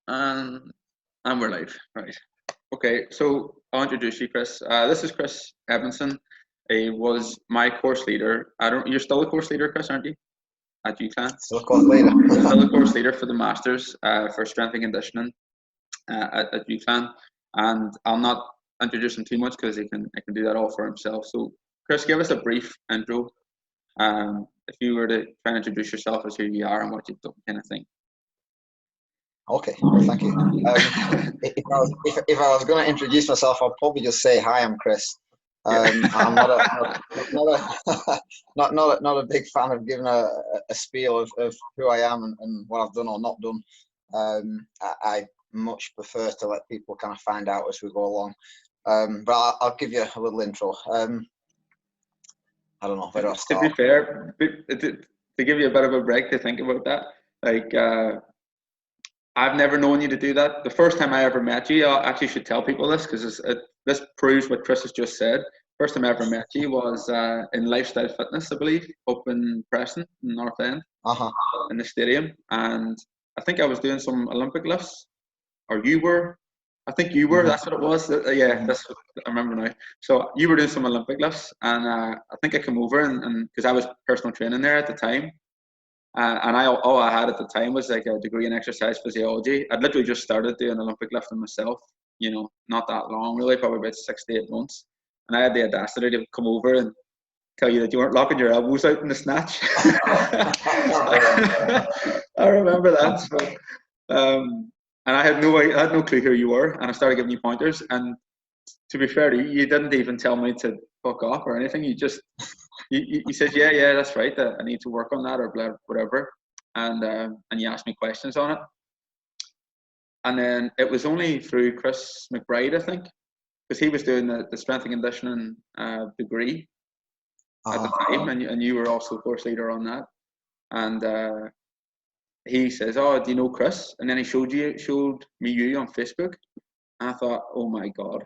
And we're live, right? Okay, so I'll introduce you, Chris. This is Chris Edmundson. He was my course leader. You're still a course leader, Chris, aren't you? At UCLan? Still a course leader. Still a course leader for the Masters for strength and conditioning at UCLan. And I'll not introduce him too much because I can do that all for himself. So, Chris, give us a brief intro. If you were to try and introduce yourself as who you are and what you've done, kind of thing. Okay, thank you. If I was going to introduce myself, I'd probably just say, "Hi, I'm Chris." I'm not a big fan of giving a spiel of who I am and what I've done or not done. I much prefer to let people kind of find out as we go along. But I'll give you a little intro. I don't know where do I start. To be fair, to give you a bit of a break to think about that, like. I've never known you to do that. The first time I ever met you, I actually should tell people this because this proves what Chris has just said. First time I ever met you was in Lifestyle Fitness, I believe, up in Preston, in North End, in the stadium. And I think I was doing some Olympic lifts, or you were. I think you were. That's what it was. Yeah, that's what I remember now. So you were doing some Olympic lifts, and I think I came over and because I was personal training there at the time. And all I had at the time was like a degree in exercise physiology. I'd literally just started doing Olympic lifting myself, not that long, really, probably about 6 to 8 months. And I had the audacity to come over and tell you that you weren't locking your elbows out in the snatch. I remember that. So, and I had no clue who you were, and I started giving you pointers. And to be fair to you, you didn't even tell me to fuck off or anything. You just you said, yeah, that's right. I need to work on that or whatever, and you asked me questions on it. And then it was only through Chris McBride, I think, because he was doing the strength and conditioning degree at the time, and you were also course leader on that. And he says, "Oh, do you know Chris?" And then he showed me you on Facebook, and I thought, "Oh my God."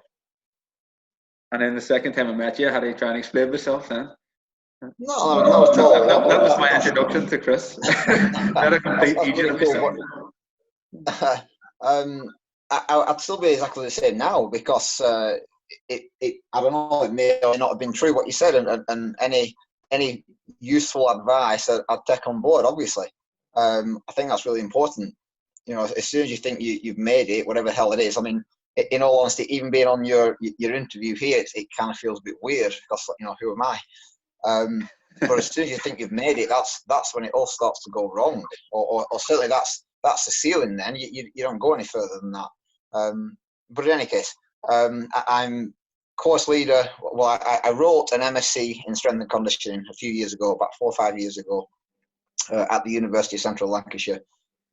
And then the second time I met you, I had to try and explain myself then. No, at all. That was my introduction to Chris. Not a complete agent of myself. I'd still be exactly the same now because I don't know, it may or may not have been true what you said, and any useful advice I'd take on board, obviously. I think that's really important. As soon as you think you've made it, whatever the hell it is, I mean, in all honesty, even being on your interview here, it kind of feels a bit weird because, who am I? But as soon as you think you've made it, that's when it all starts to go wrong, or certainly that's the ceiling. Then you don't go any further than that. But in any case, I'm course leader. Well, I wrote an MSc in strength and conditioning a few years ago, about 4 or 5 years ago, at the University of Central Lancashire,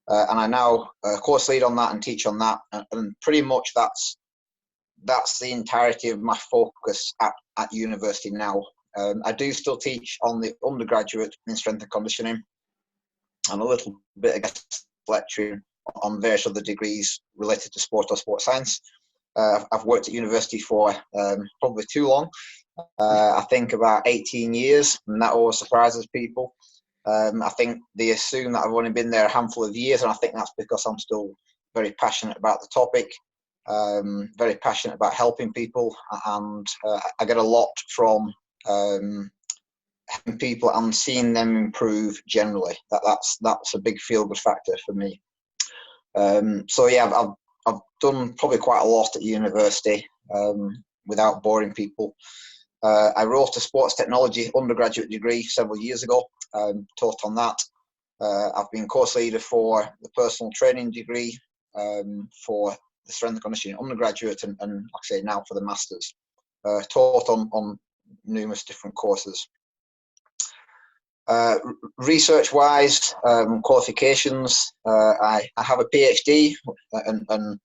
and I now course lead on that and teach on that, and pretty much that's the entirety of my focus at university now. I do still teach on the undergraduate in strength and conditioning and a little bit of guest lecturing on various other degrees related to sport or sports science. I've worked at university for probably too long. I think about 18 years, and that always surprises people. I think they assume that I've only been there a handful of years, and I think that's because I'm still very passionate about the topic, very passionate about helping people, and I get a lot from helping people and seeing them improve generally. That's a big feel-good factor for me. So yeah, I've done probably quite a lot at university without boring people. I wrote a sports technology undergraduate degree several years ago, taught on that. I've been course leader for the personal training degree, for the strength and conditioning undergraduate, and like I say, now for the masters. Taught on numerous different courses. Research-wise, qualifications, I have a PhD, and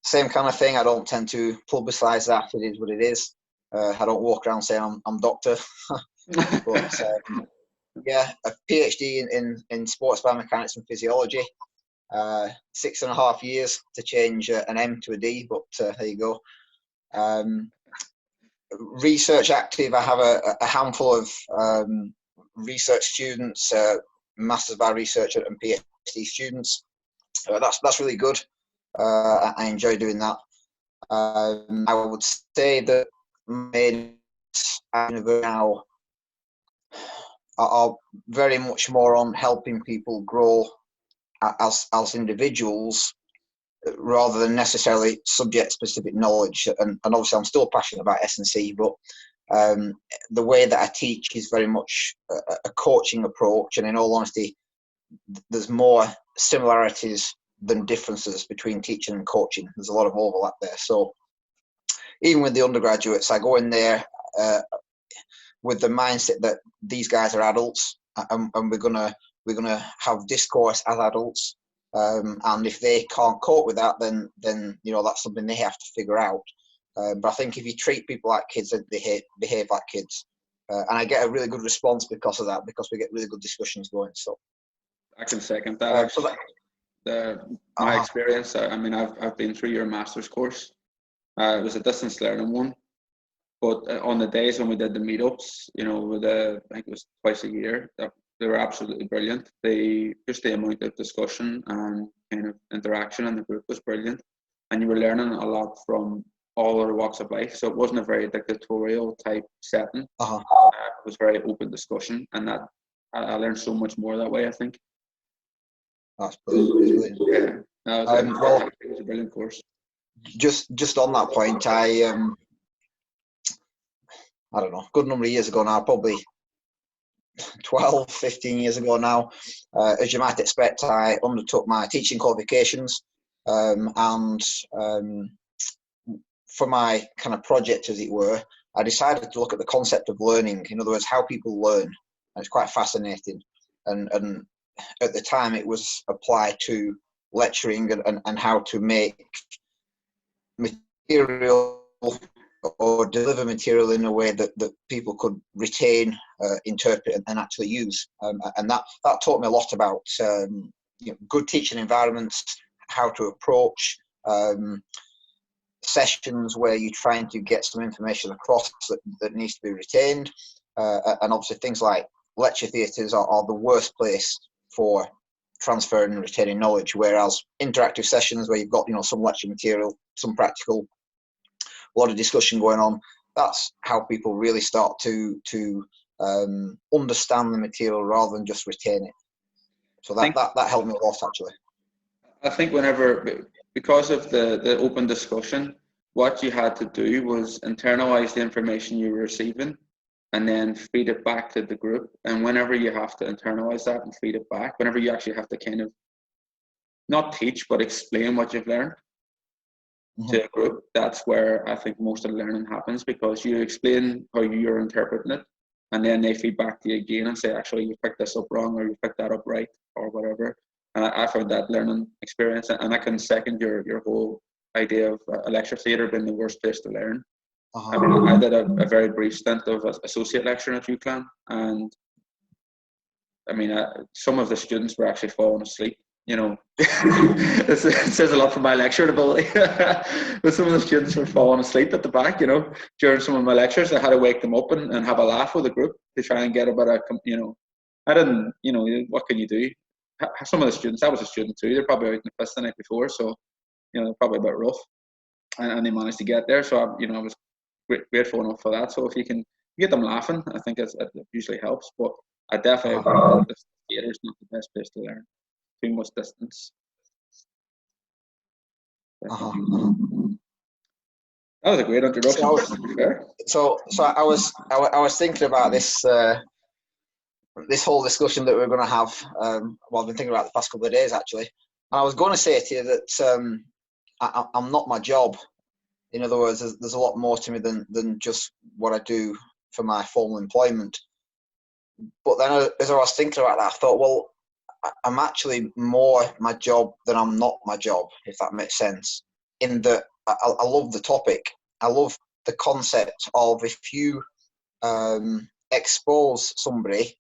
same kind of thing. I don't tend to publicise that. It is what it is. I don't walk around saying I'm doctor. But yeah, a PhD in sports biomechanics and physiology. 6.5 years to change an M to a D, but there you go. Research active, I have a handful of research students, Masters by Research and PhD students. that's really good. I enjoy doing that. I would say that main now are very much more on helping people grow as individuals, rather than necessarily subject specific knowledge. And obviously I'm still passionate about S&C, but the way that I teach is very much a coaching approach, and in all honesty, there's more similarities than differences between teaching and coaching. There's a lot of overlap there. So even with the undergraduates, I go in there with the mindset that these guys are adults, and we're gonna have discourse as adults. And if they can't cope with that, then that's something they have to figure out. But I think if you treat people like kids, they behave like kids. And I get a really good response because of that, because we get really good discussions going. So I can second that. My experience, I mean, I've been through your master's course. It was a distance learning one, but on the days when we did the meetups, I think it was twice a year, they were absolutely brilliant. Just the amount of discussion and kind of interaction in the group was brilliant, and you were learning a lot from all other walks of life. So it wasn't a very dictatorial type setting. It was very open discussion, and that I learned so much more that way, I think. That's brilliant. Yeah, it was a brilliant course. Just on that point, I don't know, a good number of years ago now, probably 12, 15 years ago now, as you might expect, I undertook my teaching qualifications, and for my kind of project, as it were, I decided to look at the concept of learning. In other words, how people learn. And it's quite fascinating. And at the time, it was applied to lecturing and how to make material or deliver material in a way that people could retain, interpret, and actually use. And that taught me a lot about good teaching environments, how to approach sessions where you're trying to get some information across that needs to be retained. And obviously things like lecture theatres are the worst place for transferring and retaining knowledge, whereas interactive sessions where you've got some lecture material, some practical, a lot of discussion going on, that's how people really start to understand the material rather than just retain it. So that helped me a lot, actually. I think because of the open discussion, what you had to do was internalize the information you were receiving and then feed it back to the group. And whenever you have to internalize that and feed it back, whenever you actually have to kind of not teach, but explain what you've learned to a group, that's where I think most of the learning happens, because you explain how you're interpreting it, and then they feed back to you again and say, actually, you picked this up wrong, or you picked that up right, or whatever. And I found that learning experience, and I can second your whole idea of a lecture theatre being the worst place to learn. I mean, I did a very brief stint of associate lecturing at UCLan, and I mean, some of the students were actually falling asleep. It says a lot for my lecturing ability. But some of the students were falling asleep at the back, during some of my lectures. I had to wake them up and have a laugh with the group to try and get a bit of, I didn't, what can you do? Some of the students, I was a student too, they're probably out in the piss the night before, so, probably a bit rough. And they managed to get there, so, I was grateful enough for that. So if you can get them laughing, I think it usually helps. But I definitely agree that the theatre is not the best place to learn. Too much distance. That was a great introduction. So I was thinking about this this whole discussion that we're going to have. I've been thinking about the past couple of days, actually. And I was going to say to you that I'm not my job. In other words, there's a lot more to me than just what I do for my formal employment. But then as I was thinking about that, I thought, well, I'm actually more my job than I'm not my job, if that makes sense. In that I love the topic. I love the concept of, if you expose somebody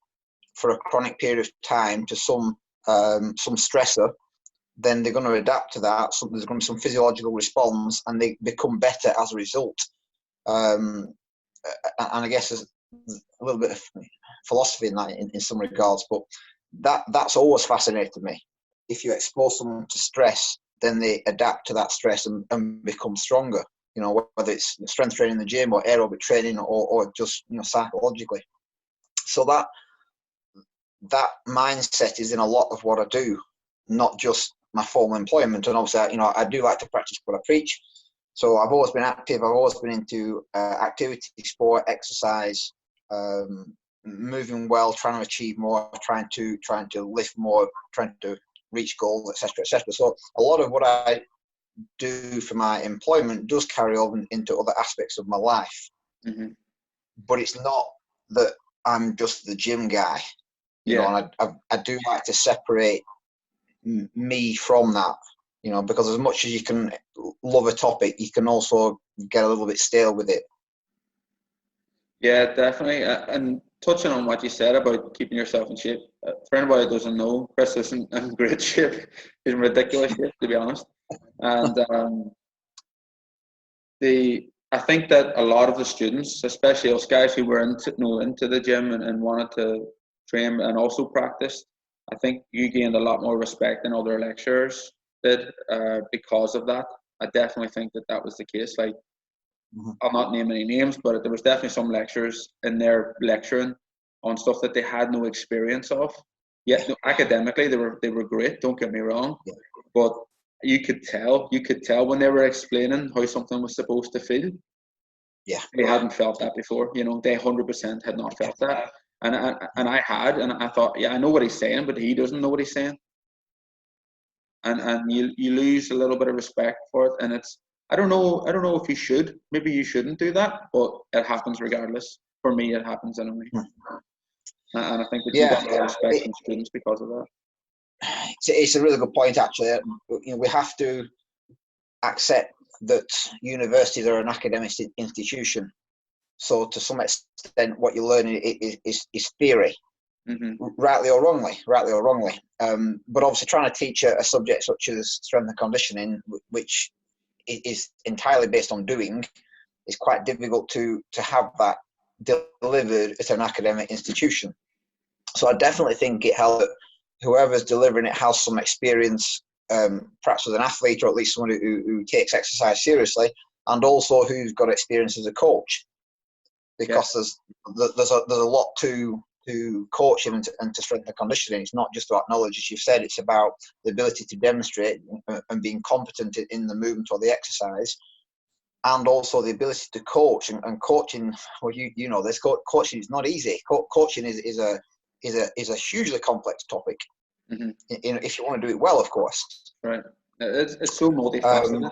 for a chronic period of time to some stressor, then they're going to adapt to that. So there's going to be some physiological response, and they become better as a result. And I guess there's a little bit of philosophy in that, in some regards, but that's always fascinated me. if you expose someone to stress, then they adapt to that stress and become stronger. You know, whether it's strength training in the gym or aerobic training or just, you know, psychologically. So that mindset is in a lot of what I do, not just my formal employment. And obviously, you know, I do like to practice what I preach. So I've always been active. I've always been into activity, sport, exercise, moving well, trying to achieve more, trying to lift more, trying to reach goals, etc., etc. So a lot of what I do for my employment does carry over into other aspects of my life. Mm-hmm. But it's not that I'm just the gym guy, you know. And I do like to separate me from that, you know, because as much as you can love a topic, you can also get a little bit stale with it. Yeah, definitely. And touching on what you said about keeping yourself in shape, for anybody who doesn't know, Chris isn't in great shape. He's in ridiculous shape, to be honest. And I think that a lot of the students, especially us guys who were into the gym and wanted to train and also practice, I think you gained a lot more respect than other lecturers did because of that. I definitely think that was the case. Like, I'll not name any names, but there was definitely some lecturers in there lecturing on stuff that they had no experience of. Yet academically they were great, don't get me wrong, but you could tell when they were explaining how something was supposed to feel. Yeah, they hadn't felt that before. You know, they 100% had not felt that, and I had, and I thought, yeah, I know what he's saying, but he doesn't know what he's saying, and you lose a little bit of respect for it, and it's. I don't know if you should. Maybe you shouldn't do that, but it happens regardless. For me, it happens anyway. And I think that you got more respect from students because of that. It's a really good point, actually. You know, we have to accept that universities are an academic institution. So to some extent, what you're learning is theory, rightly or wrongly. But obviously, trying to teach a subject such as strength and conditioning, which is entirely based on doing, is quite difficult to have that delivered at an academic institution. So I definitely think it helps that whoever's delivering it has some experience, perhaps as an athlete, or at least someone who takes exercise seriously, and also who's got experience as a coach, because there's a lot to coaching and to strength and conditioning. It's not just about knowledge, as you've said. It's about the ability to demonstrate and being competent in the movement or the exercise, and also the ability to coach. And coaching, well, you know this. Coaching is not easy. Coaching is a hugely complex topic. If you want to do it well, of course. Right. It's so multifaceted.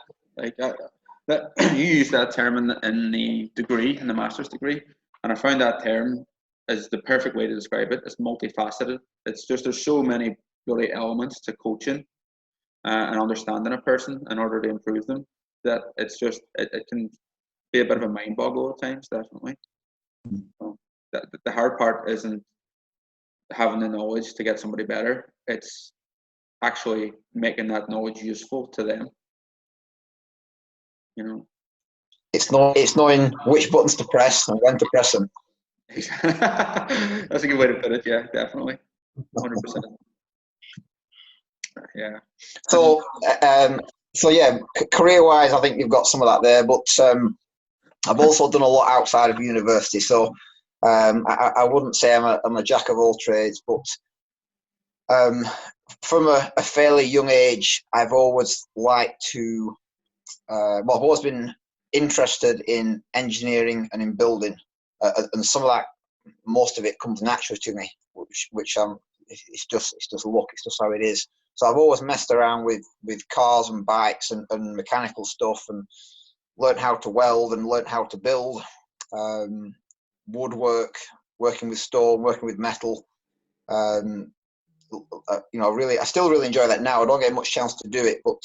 You use that term in the degree, in the master's degree, and I found that term is the perfect way to describe it. It's multifaceted. It's just there's so many bloody elements to coaching and understanding a person in order to improve them that it's just it can be a bit of a mind boggle at times, definitely. So the hard part isn't having the knowledge to get somebody better. It's actually making that knowledge useful to them. You know, it's knowing which buttons to press and when to press them. That's a good way to put it. Yeah, definitely, 100%. Yeah. So yeah, career-wise, I think you've got some of that there. But I've also done a lot outside of university. So I wouldn't say I'm a jack of all trades, but from a fairly young age, I've always liked to. I've always been interested in engineering and in building, and some of that, most of it comes naturally to me, which it's just luck. It's just how it is. So I've always messed around with cars and bikes and mechanical stuff, and learned how to weld and learned how to build, woodwork, working with stone, working with metal. Really, I still really enjoy that now. I don't get much chance to do it, but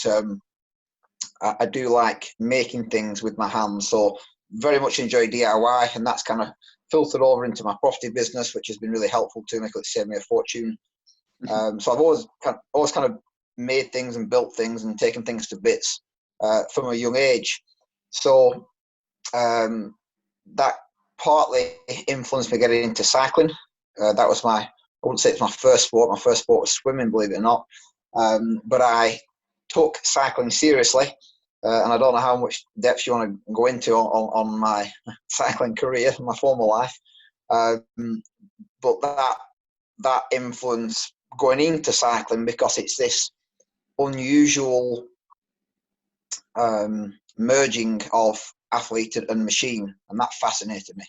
I do like making things with my hands. So very much enjoy DIY, and that's kind of filtered over into my property business, which has been really helpful to me because it's saved me a fortune. So I've always kind of made things and built things and taken things to bits from a young age. So that partly influenced me getting into cycling. That was I wouldn't say it's my first sport. My first sport was swimming, believe it or not. But I took cycling seriously, and I don't know how much depth you want to go into on my cycling career, my former life, but that influence going into cycling, because it's this unusual merging of athlete and machine, and that fascinated me.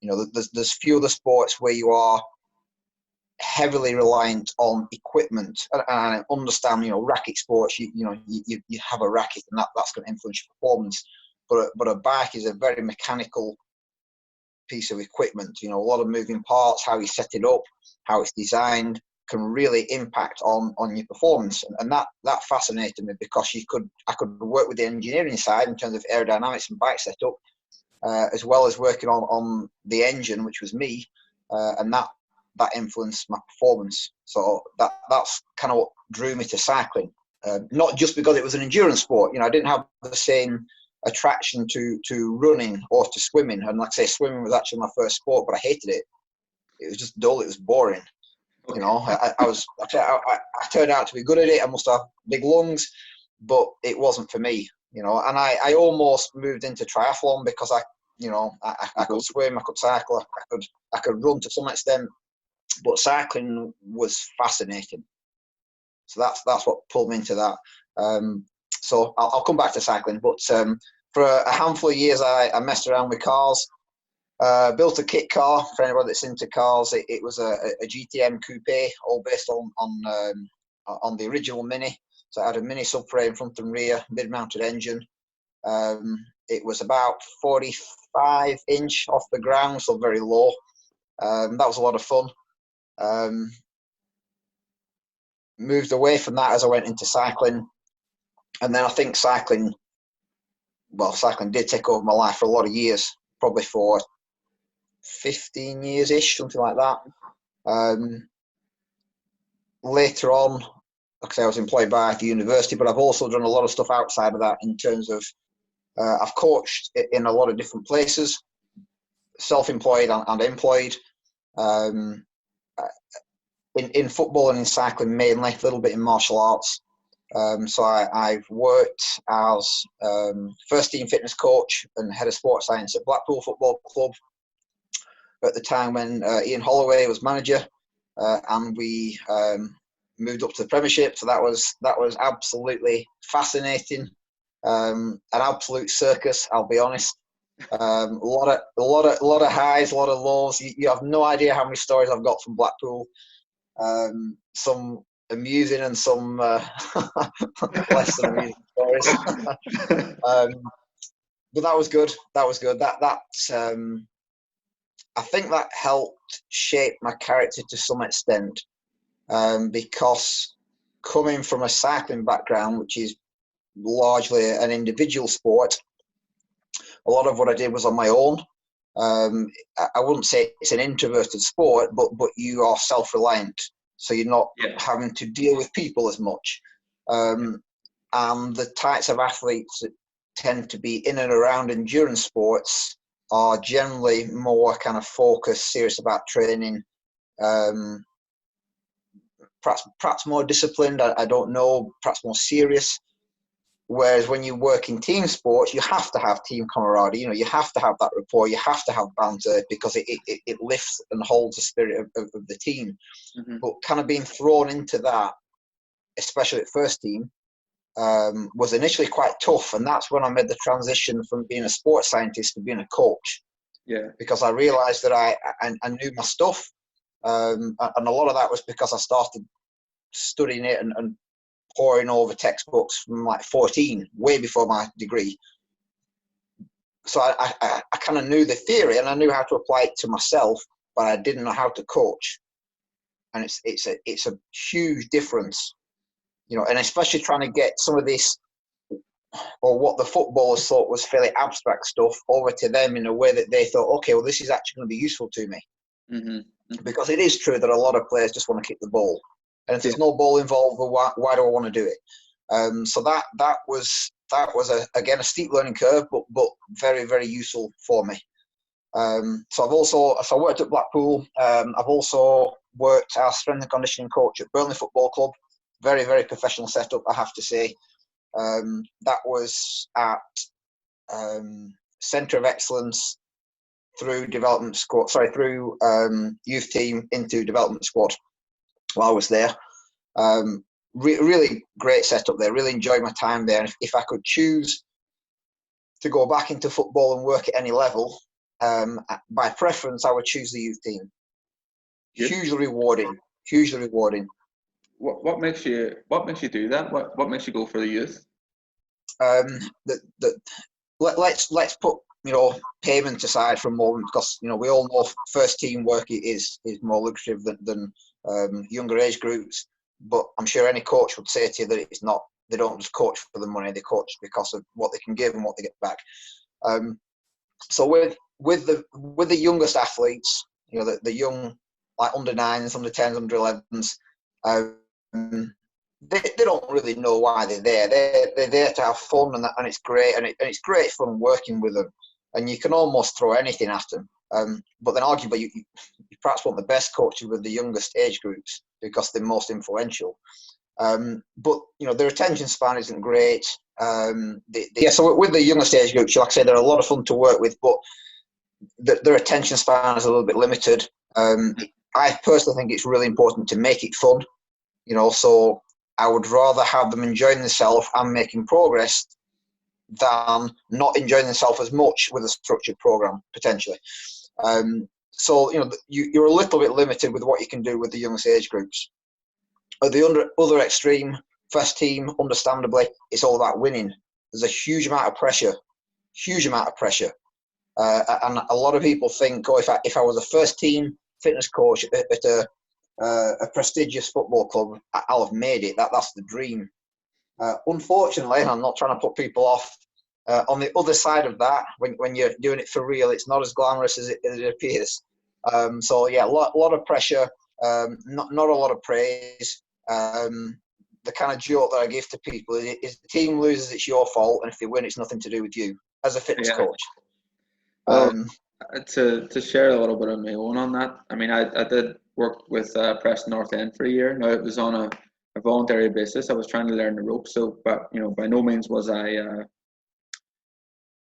You know, there's few other sports where you are heavily reliant on equipment, and I understand, you know, racket sports, you have a racket and that's going to influence your performance, but a bike is a very mechanical piece of equipment. You know, a lot of moving parts, how you set it up, how it's designed can really impact on your performance, and that fascinated me, because I could work with the engineering side in terms of aerodynamics and bike setup, as well as working on the engine, which was me, and that influenced my performance. So that's kind of what drew me to cycling. Not just because it was an endurance sport. You know, I didn't have the same attraction to running or to swimming. And like I say, swimming was actually my first sport, but I hated it. It was just dull. It was boring. You know, I turned out to be good at it. I must have big lungs, but it wasn't for me. You know, and I almost moved into triathlon because I could swim, I could cycle, I could run to some extent, but cycling was fascinating. So that's what pulled me into that. So I'll come back to cycling, but for a handful of years I messed around with cars. Built a kit car. For anybody that's into cars, it was a GTM coupe, all based on the original Mini. So I had a Mini subframe, front and rear, mid-mounted engine. It was about 45-inch off the ground, so very low. That was a lot of fun. Moved away from that as I went into cycling, and then I think cycling did take over my life for a lot of years, probably for 15 years-ish, something like that. Later on, like I say, I was employed by the university, but I've also done a lot of stuff outside of that in terms of I've coached in a lot of different places, self-employed and employed. In football and in cycling mainly, a little bit in martial arts. So I've worked as first team fitness coach and head of sports science at Blackpool Football Club at the time when Ian Holloway was manager, and we moved up to the Premiership. So that was absolutely fascinating, an absolute circus, I'll be honest. A lot of highs, a lot of lows. You have no idea how many stories I've got from Blackpool. Some amusing and some less than amusing stories. But that was good. That I think that helped shape my character to some extent, because coming from a cycling background, which is largely an individual sport, a lot of what I did was on my own. I wouldn't say it's an introverted sport, but you are self-reliant, so you're not having to deal with people as much. And the types of athletes that tend to be in and around endurance sports are generally more kind of focused, serious about training, perhaps more disciplined, I don't know, perhaps more serious. Whereas when you work in team sports, you have to have team camaraderie. You know, you have to have that rapport. You have to have banter, because it lifts and holds the spirit of the team. Mm-hmm. But kind of being thrown into that, especially at first team, was initially quite tough. And that's when I made the transition from being a sports scientist to being a coach. Yeah. Because I realised that I knew my stuff, and a lot of that was because I started studying it and poring over textbooks from like 14, way before my degree. So I kind of knew the theory and I knew how to apply it to myself, but I didn't know how to coach. And it's a huge difference, you know, and especially trying to get some of this, or what the footballers thought was fairly abstract stuff, over to them in a way that they thought, okay, well, this is actually going to be useful to me. Mm-hmm. Because it is true that a lot of players just want to kick the ball. And if there's no ball involved, well, why do I want to do it? So that was again a steep learning curve, but very, very useful for me. So I worked at Blackpool. I've also worked as strength and conditioning coach at Burnley Football Club. very, very professional setup, I have to say. That was at Centre of Excellence through development squad, through youth team into development squad while I was there. Really great setup there. Really enjoyed my time there. And if I could choose to go back into football and work at any level, by preference, I would choose the youth team. Yes. Hugely rewarding. Hugely rewarding. What makes you do that? What makes you go for the youth? Let's put payment aside for a moment, because we all know first team work is more lucrative than younger age groups. But I'm sure any coach would say to you that it's not. They don't just coach for the money; they coach because of what they can give and what they get back. So with the youngest athletes, the young, like under 9s, under 10s, under 11s, they don't really know why they're there. They're there to have fun, and it's great, and it's great fun working with them. And you can almost throw anything at them. But then arguably, you perhaps want the best coaches with the youngest age groups because they're most influential. But their attention span isn't great. So with the youngest age groups, like I say, they're a lot of fun to work with, but their attention span is a little bit limited. I personally think it's really important to make it fun. So I would rather have them enjoying themselves and making progress than not enjoying themselves as much with a structured program potentially. So you're a little bit limited with what you can do with the youngest age groups. At the other extreme, first team, understandably, it's all about winning. There's a huge amount of pressure, and a lot of people think, if I was a first team fitness coach at a prestigious football club, I'll have made it. That's the dream. Unfortunately, and I'm not trying to put people off, on the other side of that, when you're doing it for real, it's not as glamorous as it appears. So yeah, a lot of pressure, not a lot of praise. The kind of joke that I give to people is the team loses, it's your fault, and if they win, it's nothing to do with you as a fitness coach. To share a little bit of my own on that, I mean, I did work with Preston North End for a year. Now, it was on a voluntary basis. I was trying to learn the ropes, so but by no means was I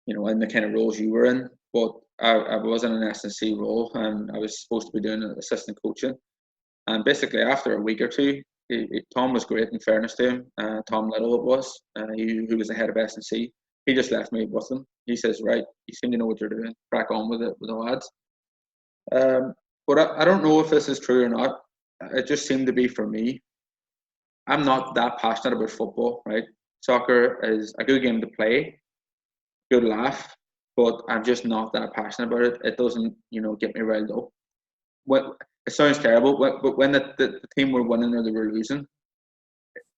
in the kind of roles you were in, but I was in an S&C role, and I was supposed to be doing assistant coaching. And basically, after a week or two, Tom was great, in fairness to him. Tom Little it was, who was the head of S&C. He just left me with them. He says, right, you seem to know what you're doing. Crack on with it with the lads. But I don't know if this is true or not. It just seemed to be for me. I'm not that passionate about football, right? Soccer is a good game to play, good laugh, but I'm just not that passionate about it. It doesn't, get me riled up. It sounds terrible, but when the team were winning or they were losing,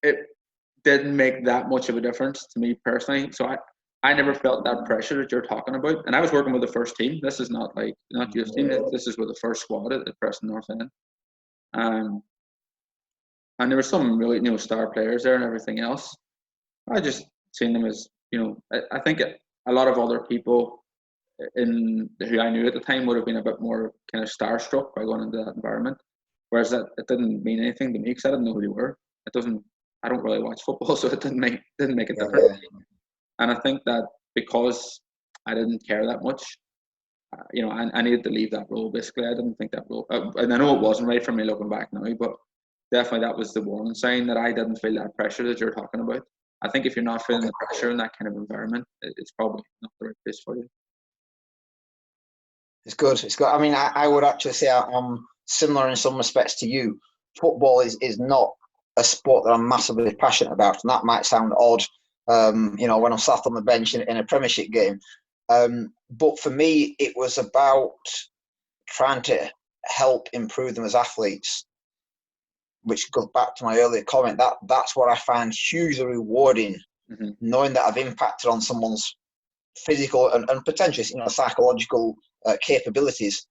it didn't make that much of a difference to me personally. So I never felt that pressure that you're talking about. And I was working with the first team. This is not youth team. This is with the first squad at Preston North End. And there were some really, star players there and everything else. I just seen them as, I think a lot of other people who I knew at the time would have been a bit more kind of starstruck by going into that environment. Whereas it didn't mean anything to me because I didn't know who they were. I don't really watch football, so it didn't make a difference. And I think that because I didn't care that much, I needed to leave that role. Basically, I didn't think that role, and I know it wasn't right for me looking back now, but definitely that was the warning sign that I didn't feel that pressure that you're talking about. I think if you're not feeling the pressure in that kind of environment, it's probably not the right place for you. It's good. I mean, I would actually say I'm similar in some respects to you. Football is not a sport that I'm massively passionate about, and that might sound odd, when I'm sat on the bench in a premiership game. But for me, it was about trying to help improve them as athletes, which goes back to my earlier comment. That's what I find hugely rewarding, knowing that I've impacted on someone's physical and potentially, psychological capabilities.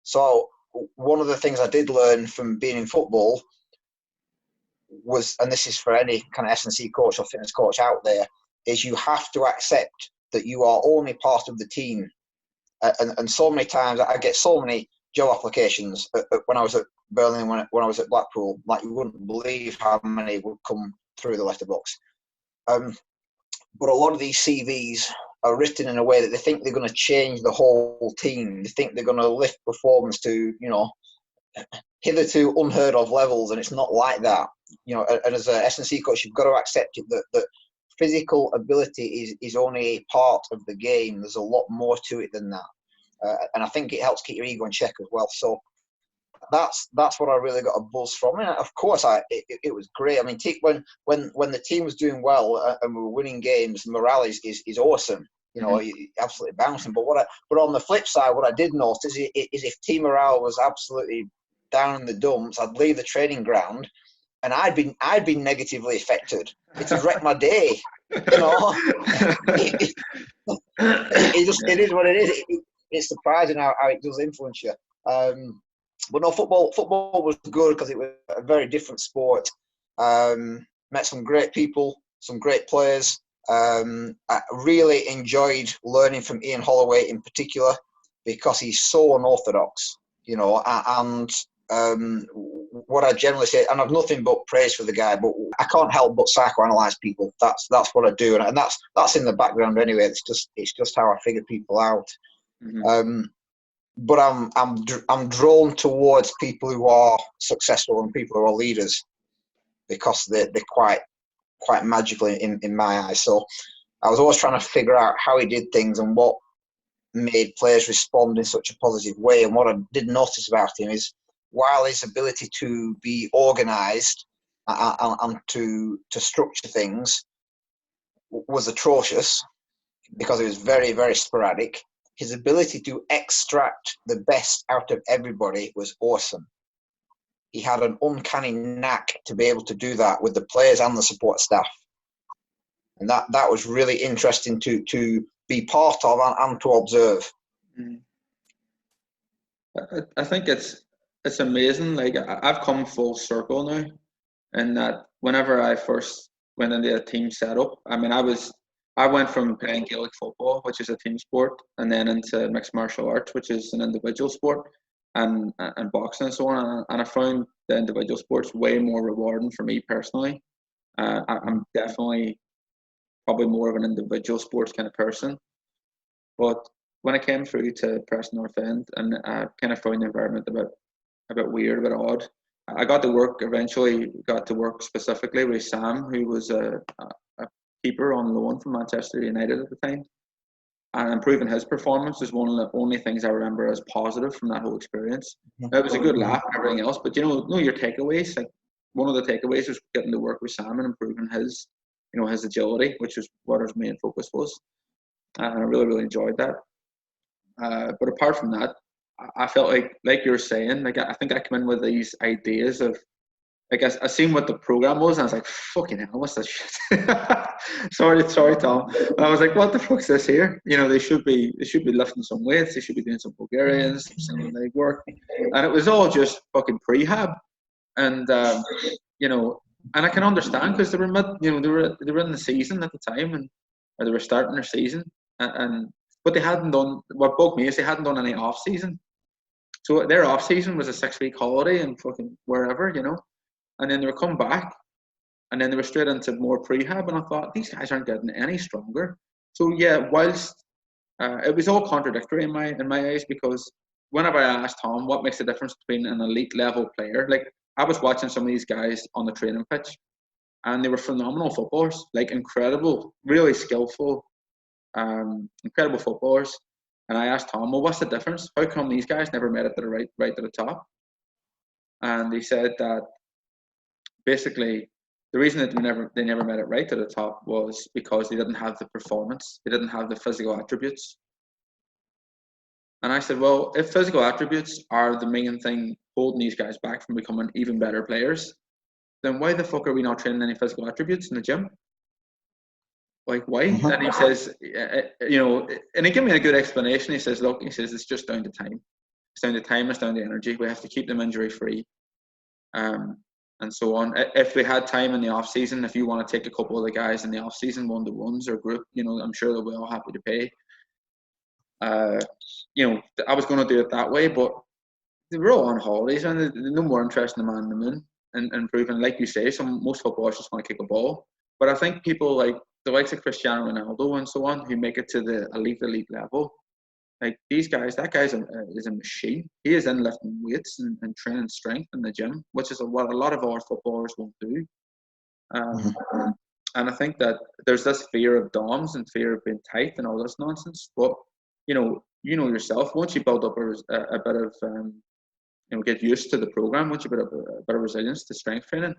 So one of the things I did learn from being in football was, and this is for any kind of S&C coach or fitness coach out there, is you have to accept that you are only part of the team. And so many times I get so many Joe applications when I was at Berlin, when I was at Blackpool. Like, you wouldn't believe how many would come through the letterbox. But a lot of these CVs are written in a way that they think they're going to change the whole team. They think they're going to lift performance to, hitherto unheard of levels, and it's not like that. And as a S&C coach, you've got to accept it that physical ability is only a part of the game. There's a lot more to it than that, and I think it helps keep your ego in check as well. So that's what I really got a buzz from. And of course, it was great. I mean, when the team was doing well and we were winning games, morale is awesome. Absolutely bouncing. But on the flip side, what I did notice is if team morale was absolutely down in the dumps, I'd leave the training ground, and I'd been negatively affected. It had wrecked my day. It is what it is. It's surprising how it does influence you. But no, football was good because it was a very different sport. Met some great people, some great players. I really enjoyed learning from Ian Holloway in particular, because he's so unorthodox, and what I generally say, and I've nothing but praise for the guy, but I can't help but psychoanalyze people. That's what I do, and that's in the background anyway. It's just how I figure people out. Mm-hmm. But I'm drawn towards people who are successful and people who are leaders, because they're quite magical in my eyes. So I was always trying to figure out how he did things and what made players respond in such a positive way. And what I did notice about him is, while his ability to be organised and to structure things was atrocious, because it was very, very sporadic, his ability to extract the best out of everybody was awesome. He had an uncanny knack to be able to do that with the players and the support staff. And that was really interesting to be part of and to observe. I think it's amazing. Like, I've come full circle now, in that whenever I first went into a team setup, I mean, I went from playing Gaelic football, which is a team sport, and then into mixed martial arts, which is an individual sport, and boxing and so on. And I found the individual sports way more rewarding for me personally. I'm definitely probably more of an individual sports kind of person. But when I came through to Preston North End, and I kind of found the environment a bit weird, a bit odd. I eventually got to work specifically with Sam, who was a keeper on loan from Manchester United at the time. And improving his performance is one of the only things I remember as positive from that whole experience. It was a good laugh and everything else, but your takeaways. Like, one of the takeaways was getting to work with Sam and improving his agility, which was what his main focus was. And I really, really enjoyed that. But apart from that, I felt like you were saying, like, I think I came in with these ideas of, like, I seen what the program was, and I was like, fucking hell, what's this shit? sorry, Tom. And I was like, what the fuck's this here? They should be lifting some weights, they should be doing some Bulgarians, some single leg work, and it was all just fucking prehab. And and I can understand, because they were they were in the season at the time, or they were starting their season, but they hadn't done, what bugged me is they hadn't done any off season. So their off season was a 6-week holiday and fucking wherever, and then they were come back, and then they were straight into more prehab, and I thought, these guys aren't getting any stronger. So yeah, whilst it was all contradictory in my eyes, because whenever I asked Tom what makes the difference between an elite level player, like, I was watching some of these guys on the training pitch, and they were phenomenal footballers, like, incredible, really skillful, incredible footballers. And I asked Tom, well, what's the difference? How come these guys never made it to the right to the top? And he said that basically the reason that they never made it right to the top was because they didn't have the performance, they didn't have the physical attributes. And I said, well, if physical attributes are the main thing holding these guys back from becoming even better players, then why the fuck are we not training any physical attributes in the gym? Like, why? And he says, and he gave me a good explanation. He says, look, it's just down to time. It's down to time, it's down to energy. We have to keep them injury free, and so on. If we had time in the off season, if you want to take a couple of the guys in the off season, 1-to-1s or group, I'm sure they'll be all happy to pay. I was going to do it that way, but they were all on holidays and they're no more interested in the man in the moon and improving. Like you say, most footballers just want to kick a ball. But I think people like the likes of Cristiano Ronaldo and so on, who make it to the elite level, like these guys, that guy's is a machine. He is in lifting weights and training strength in the gym, which is what a lot of our footballers won't do. And I think that there's this fear of DOMs and fear of being tight and all this nonsense. But you know yourself, once you build up a bit of get used to the program, once you build up a bit of resilience to strength training,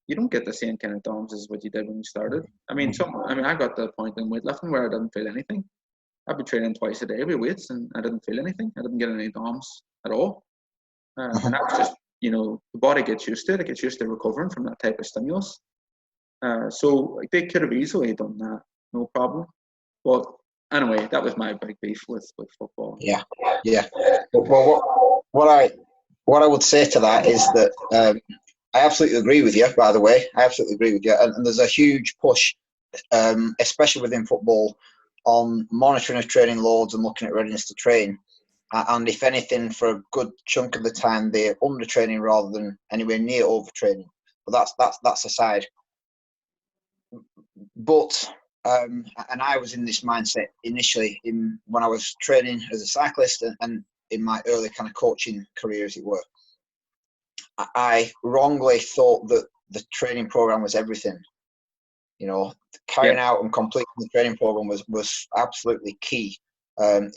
you don't get the same kind of DOMs as what you did when you started. I got to the point in weightlifting where I didn't feel anything. I'd be training twice a day with weights and I didn't feel anything. I didn't get any DOMs at all. And that's just, the body gets used to it. It gets used to recovering from that type of stimulus. So they could have easily done that, no problem. But anyway, that was my big beef with football. Yeah. Well, what I would say to that is that I absolutely agree with you. By the way, I absolutely agree with you. And there's a huge push, especially within football, on monitoring of training loads and looking at readiness to train. And if anything, for a good chunk of the time, they're under training rather than anywhere near overtraining. But that's aside. But and I was in this mindset initially when I was training as a cyclist and in my early kind of coaching career, as it were. I wrongly thought that the training program was everything. Carrying out and completing the training program was absolutely key. To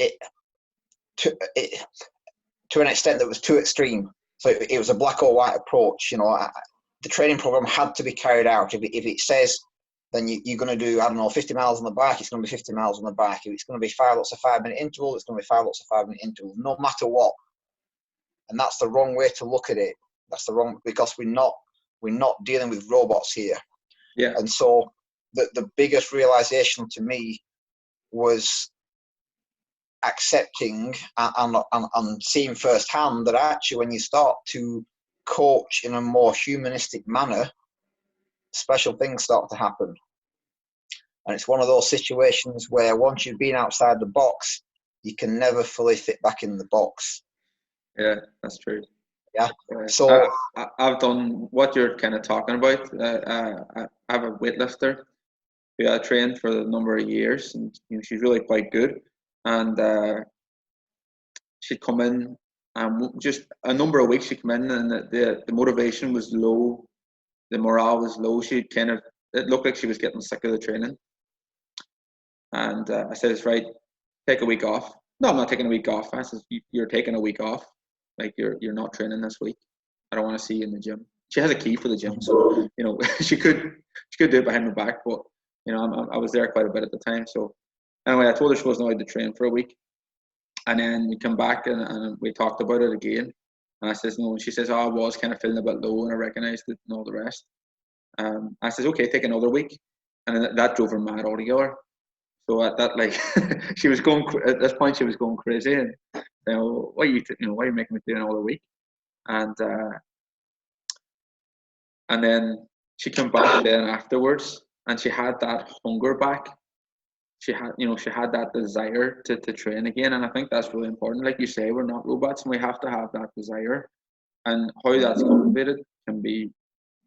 an extent that was too extreme. So it was a black or white approach. The training program had to be carried out. If it says, then you're going to do, 50 miles on the bike, it's going to be 50 miles on the bike. If it's going to be 5 lots of 5-minute intervals, it's going to be 5 lots of 5-minute intervals, no matter what. And that's the wrong way to look at it. That's the wrong, because we're not dealing with robots here. Yeah. And so the biggest realization to me was accepting and seeing firsthand that actually when you start to coach in a more humanistic manner, special things start to happen. And it's one of those situations where once you've been outside the box, you can never fully fit back in the box. Yeah, that's true. Yeah. So I've done what you're kind of talking about. I have a weightlifter who I trained for a number of years, and she's really quite good. And she'd come in, and just a number of weeks she'd come in, and the motivation was low, the morale was low. It looked like she was getting sick of the training. And I said, right, take a week off. No, I'm not taking a week off. I said, you're taking a week off. Like you're not training this week. I don't want to see you in the gym. She has a key for the gym, so she could do it behind my back, but I was there quite a bit at the time. So anyway, I told her she wasn't allowed to train for a week, and then we come back and we talked about it again. And I says no, and she says, I was kind of feeling a bit low, and I recognised it and all the rest. I says, okay, take another week, and then that drove her mad altogether. So at that, like, she was going at this point. She was going crazy, and why are you making me do another week? And then she came back then afterwards, and she had that hunger back. She had that desire to train again, and I think that's really important. Like you say, we're not robots, and we have to have that desire. And how that's cultivated can be,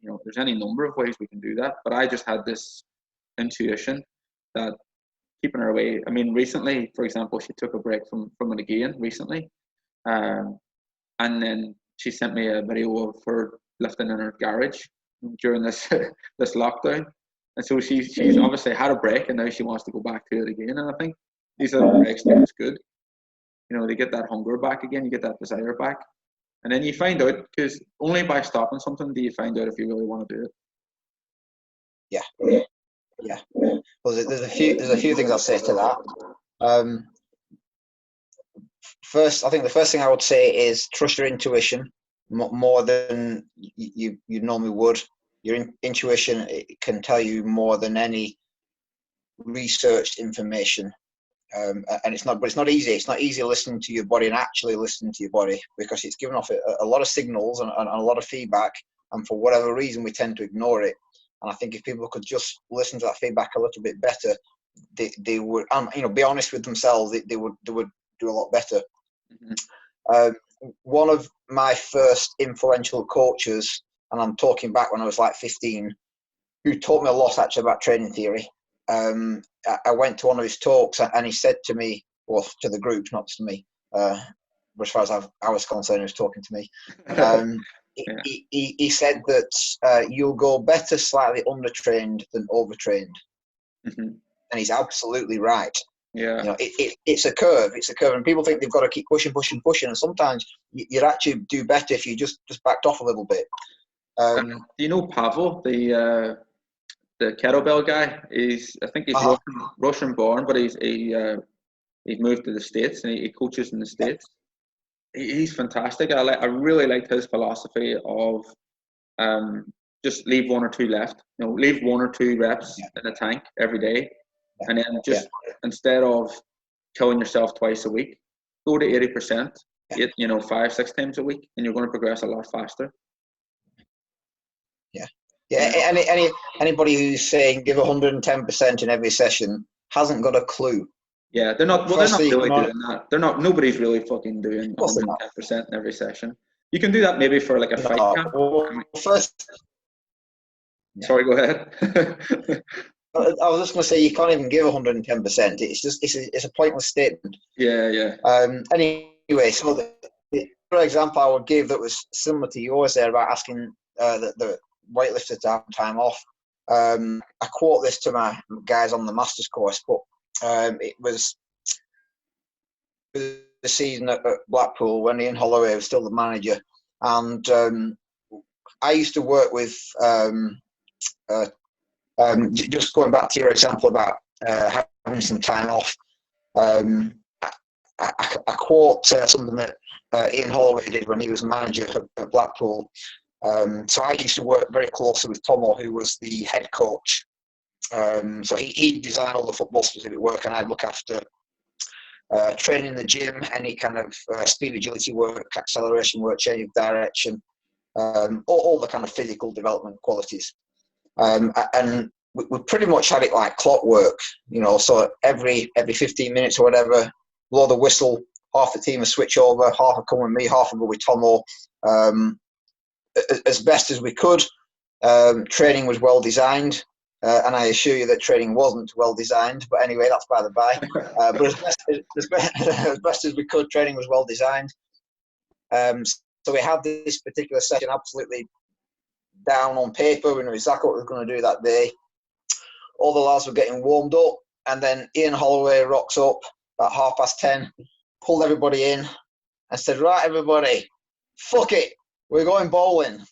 there's any number of ways we can do that. But I just had this intuition that keeping her away. I mean, recently, for example, she took a break from it again recently, and then she sent me a video of her lifting in her garage during this lockdown. And so she's obviously had a break, and now she wants to go back to it again. And I think these little breaks do is good. They get that hunger back again, you get that desire back, and then you find out, because only by stopping something do you find out if you really want to do it. Yeah. Well, there's a few things I'll say to that. First, I think the first thing I would say is trust your intuition more than you normally would. Your intuition can tell you more than any researched information, and it's not easy. It's not easy listening to your body and actually listening to your body, because it's giving off a lot of signals and a lot of feedback, and for whatever reason we tend to ignore it. And I think if people could just listen to that feedback a little bit better, they would, be honest with themselves. They would do a lot better. Mm-hmm. one of my first influential coaches, and I'm talking back when I was like 15, who taught me a lot actually about training theory. I went to one of his talks and he said to me, well, to the group, not to me, as far as I was concerned, he was talking to me. He said that you'll go better slightly undertrained than overtrained. And he's absolutely right. Yeah. You know, it's a curve. It's a curve, and people think they've got to keep pushing, and sometimes you'd actually do better if you just backed off a little bit. Do you know Pavel, the kettlebell guy? I think he's Russian born, but he's moved to the States and he coaches in the States. He's fantastic. I really liked his philosophy of just leave 1 or 2 left. You know, leave 1 or 2 reps in the tank every day, and then just instead of killing yourself twice a week, go to 80%. 5-6 times a week, and you're going to progress a lot faster. Anybody who's saying give 110% in every session hasn't got a clue. Yeah, they're not. Well, they're not really doing that. They're not. Nobody's really fucking doing 110% in every session. You can do that maybe for like a fight camp. Well, Sorry, go ahead. I was just going to say you can't even give 110%. It's a pointless statement. Yeah. Anyway, so the example I would give that was similar to yours there about asking the weightlifter to have time off. I quote this to my guys on the master's course, but it was the season at Blackpool when Ian Holloway was still the manager, and I used to work with just going back to your example about having some time off. I quote something that Ian Holloway did when he was manager at Blackpool. So I used to work very closely with Tomo, who was the head coach. So he designed all the football specific work, and I'd look after training in the gym, any kind of speed agility work, acceleration work, change of direction, all the kind of physical development qualities. And we pretty much had it like clockwork, so every 15 minutes or whatever, blow the whistle, half the team would switch over, half would come with me, half would go with Tomo. As best as we could. Training was well designed, and I assure you that training wasn't well designed. But anyway, that's by the by. But as best as we could, training was well designed. So we had this particular session absolutely down on paper. We knew exactly what we were going to do that day. All the lads were getting warmed up, and then Ian Holloway rocks up at 10:30, pulled everybody in, and said, "Right, everybody, fuck it. We're going bowling,"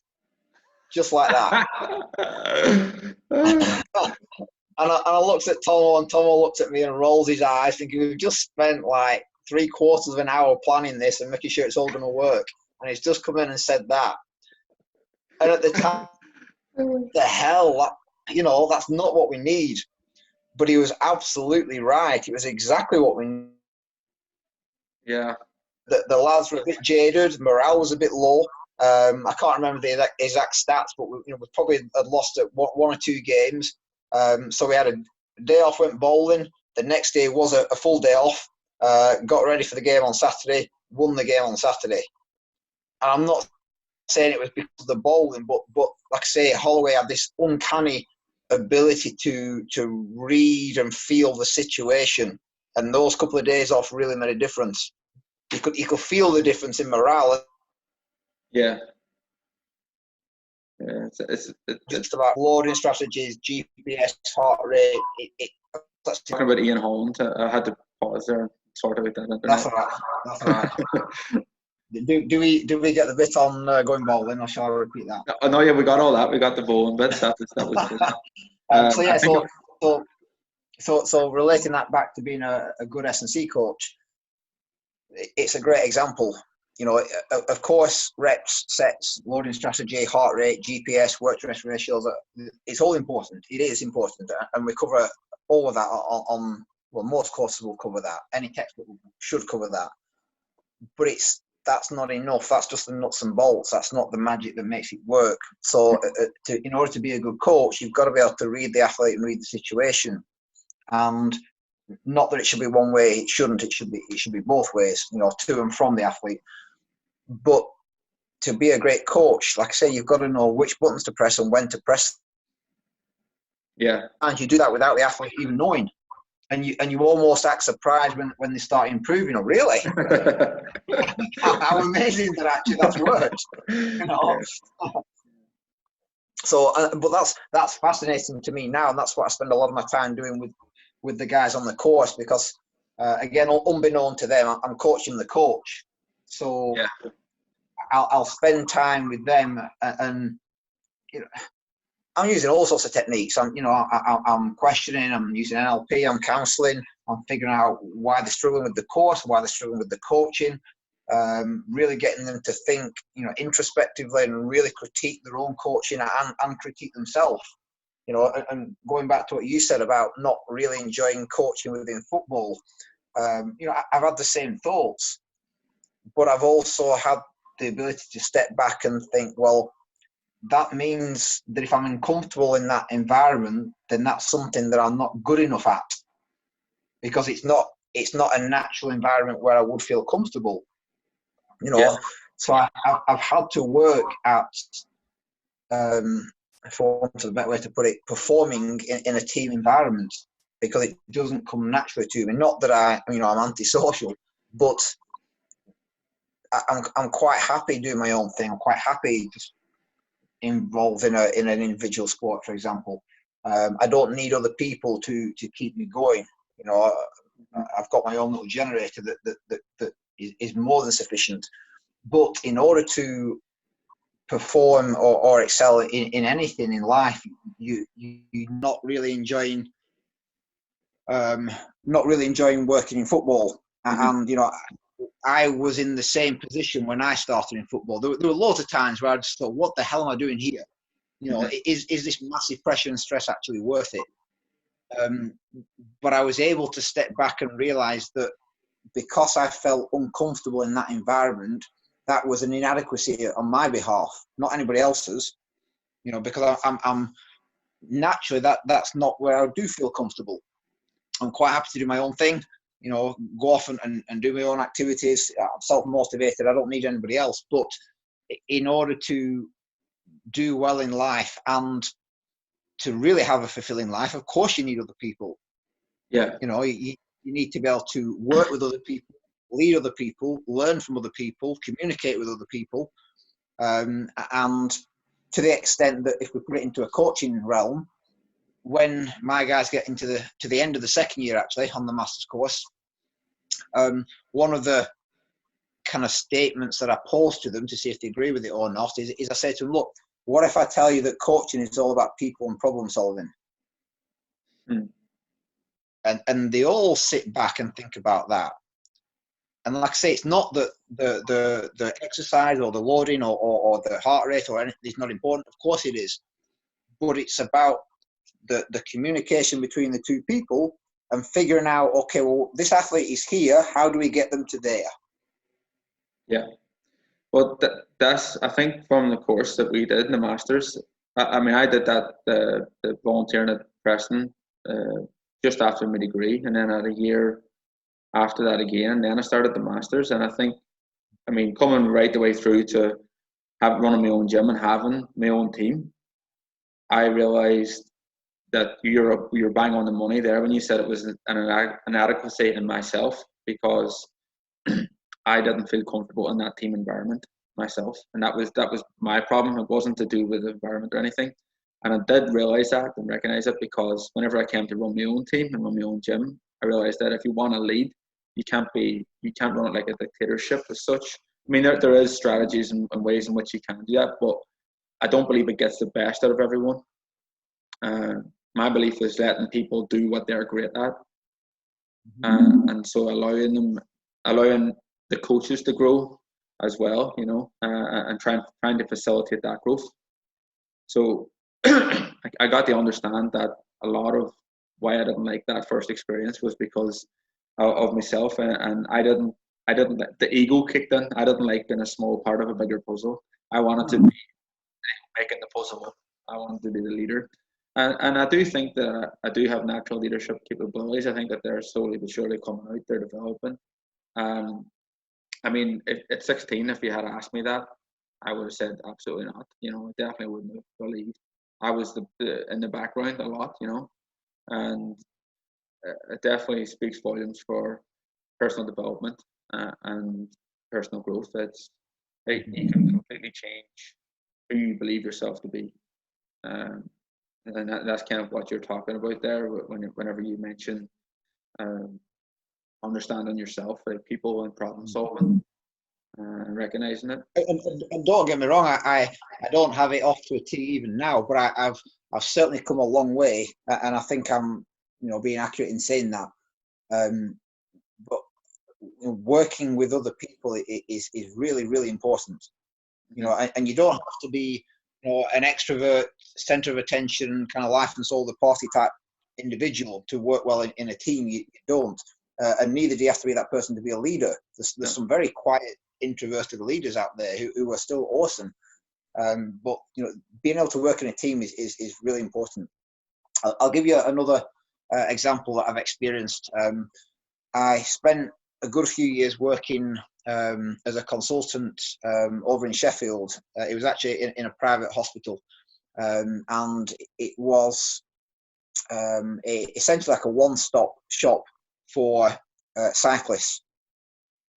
just like that. and I looked at Tomo, and Tomo looked at me and rolls his eyes, thinking we've just spent like 3/4 of an hour planning this and making sure it's all going to work, and he's just come in and said that. And at the time, the hell, that's not what we need. But he was absolutely right. It was exactly what we need. Yeah. The lads were a bit jaded. Morale was a bit low. I can't remember the exact stats, but we probably had lost at 1 or 2 games. So we had a day off, went bowling. The next day was a full day off. Got ready for the game on Saturday. Won the game on Saturday. And I'm not saying it was because of the bowling, but like I say, Holloway had this uncanny ability to read and feel the situation. And those couple of days off really made a difference. You could feel the difference in morale. Yeah. It's just about loading strategies, GPS, heart rate. That's talking about Ian Holland. I had to pause there and sort out that. That's all right. Do we get the bit on going bowling, or shall I repeat that? Oh no, yeah, we got all that. We got the bowling bit. That was good. So relating that back to being a good S&C coach, it's a great example. Of course, reps, sets, loading strategy, heart rate, GPS, work to rest ratios, it's all important. It is important. And we cover all of that most courses will cover that. Any textbook should cover that. But that's not enough. That's just the nuts and bolts. That's not the magic that makes it work. So in order to be a good coach, you've got to be able to read the athlete and read the situation. And not that it should be one way, it shouldn't. It should be both ways, to and from the athlete. But to be a great coach, like I say, you've got to know which buttons to press and when to press. Yeah. And you do that without the athlete even knowing. And you almost act surprised when they start improving. Oh, really? How amazing that actually that's worked. You know. Yeah. So, but that's fascinating to me now, and that's what I spend a lot of my time doing with the guys on the course, because again, unbeknown to them, I'm coaching the coach. So yeah. I'll spend time with them, and you know, I'm using all sorts of techniques. I'm questioning, I'm using NLP, I'm counselling, I'm figuring out why they're struggling with the course, why they're struggling with the coaching, really getting them to think, introspectively and really critique their own coaching and critique themselves. And going back to what you said about not really enjoying coaching within football, I've had the same thoughts, but I've also had the ability to step back and think, well, that means that if I'm uncomfortable in that environment, then that's something that I'm not good enough at, because it's not a natural environment where I would feel comfortable. Yeah. So I've had to work at, for want of a better way to put it, performing in a team environment, because it doesn't come naturally to me. Not that I'm antisocial, but I'm quite happy doing my own thing. I'm quite happy just involved in an individual sport, for example. I don't need other people to keep me going. I've got my own little generator that is more than sufficient. But in order to perform or excel in anything in life, you're not really enjoying working in football. Mm-hmm. And I was in the same position when I started in football. There were loads of times where I just thought, what the hell am I doing here? Mm-hmm. Is this massive pressure and stress actually worth it? But I was able to step back and realize that because I felt uncomfortable in that environment, that was an inadequacy on my behalf, not anybody else's. Because I'm naturally that's not where I do feel comfortable. I'm quite happy to do my own thing, go off and do my own activities. I'm self-motivated. I don't need anybody else. But in order to do well in life and to really have a fulfilling life, of course you need other people. Yeah. You need to be able to work with other people, lead other people, learn from other people, communicate with other people. And to the extent that if we put it into a coaching realm, when my guys get to the end of the second year, actually, on the master's course, one of the kind of statements that I pose to them to see if they agree with it or not is I say to them, look, what if I tell you that coaching is all about people and problem solving? And they all sit back and think about that. And like I say, it's not that the exercise or the loading or the heart rate or anything is not important. Of course it is. But it's about the communication between the two people and figuring out, okay, well, this athlete is here. How do we get them to there? Yeah. Well, that's, I think, from the course that we did in the Masters. I did that, the volunteering at Preston just after my degree, and then I had a year after that again, and then I started the Masters. And I think, coming right the way through to running my own gym and having my own team, I realised that you're bang on the money there when you said it was an inadequacy in myself, because I didn't feel comfortable in that team environment myself, and that was my problem. It wasn't to do with the environment or anything, and I did realise that and recognise it, because whenever I came to run my own team and run my own gym, I realised that if you want to lead, you can't run it like a dictatorship as such. There is strategies and ways in which you can do that, but I don't believe it gets the best out of everyone. My belief is letting people do what they're great at, and so allowing the coaches to grow as well, and trying to facilitate that growth. So I got to understand that a lot of why I didn't like that first experience was because of myself, and I didn't the ego kicked in. I didn't like being a small part of a bigger puzzle. I wanted to be making the puzzle. I wanted to be the leader. And I do think that I do have natural leadership capabilities. I think that they're slowly but surely coming out. They're developing. I mean, at 16, if you had asked me that, I would have said absolutely not. You know, I definitely wouldn't have believed. I was in the background a lot, you know, and it definitely speaks volumes for personal development and personal growth. You can completely change who you believe yourself to be, and that's kind of what you're talking about there. Whenever you mention understanding yourself, like people and problem solving, and recognizing it. And don't get me wrong, I don't have it off to a T even now, but I've certainly come a long way, and I think I'm being accurate in saying that. But working with other people is really, really important. And you don't have to be an extrovert, center of attention, kind of life and soul of the party type individual to work well in a team. You don't, and neither do you have to be that person to be a leader. There's some very quiet, introverted leaders out there who are still awesome. But being able to work in a team is really important. I'll give you another example that I've experienced. I spent a good few years working as a consultant over in Sheffield. It was actually in a private hospital, and it was essentially like a one-stop shop for cyclists,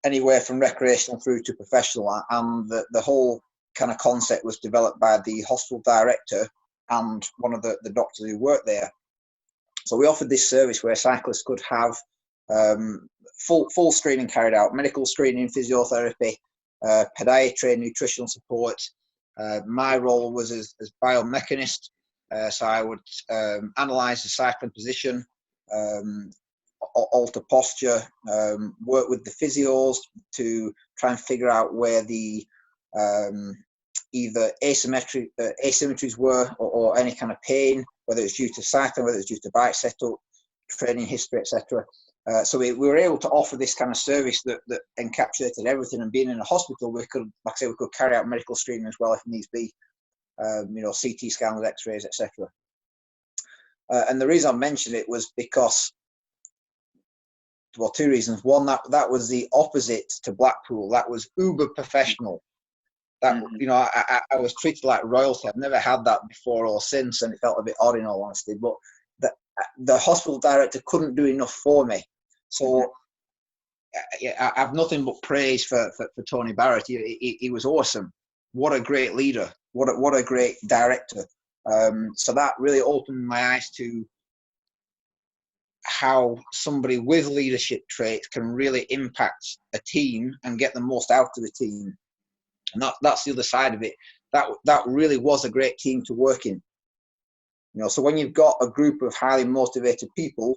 anywhere from recreational through to professional. And the whole kind of concept was developed by the hospital director and one of the doctors who worked there. So we offered this service where cyclists could have full screening carried out, medical screening, physiotherapy, podiatry, nutritional support. My role was as biomechanist, so I would analyse the cycling position, alter posture, work with the physios to try and figure out where the either asymmetries were or any kind of pain, whether it's due to cycling, whether it's due to bike setup, training history, etc. So we were able to offer this kind of service that encapsulated everything. And being in a hospital, we could, like I say, we could carry out medical screening as well if needs be, CT scans, X-rays, etc. And the reason I mentioned it was because, well, two reasons. One, that was the opposite to Blackpool. That was uber professional. That I was treated like royalty. I've never had that before or since, and it felt a bit odd in all honesty. But the hospital director couldn't do enough for me. So I have nothing but praise for Tony Barrett. He was awesome. What a great leader. What a great director. So that really opened my eyes to how somebody with leadership traits can really impact a team and get the most out of the team. And that's the other side of it. That really was a great team to work in. So when you've got a group of highly motivated people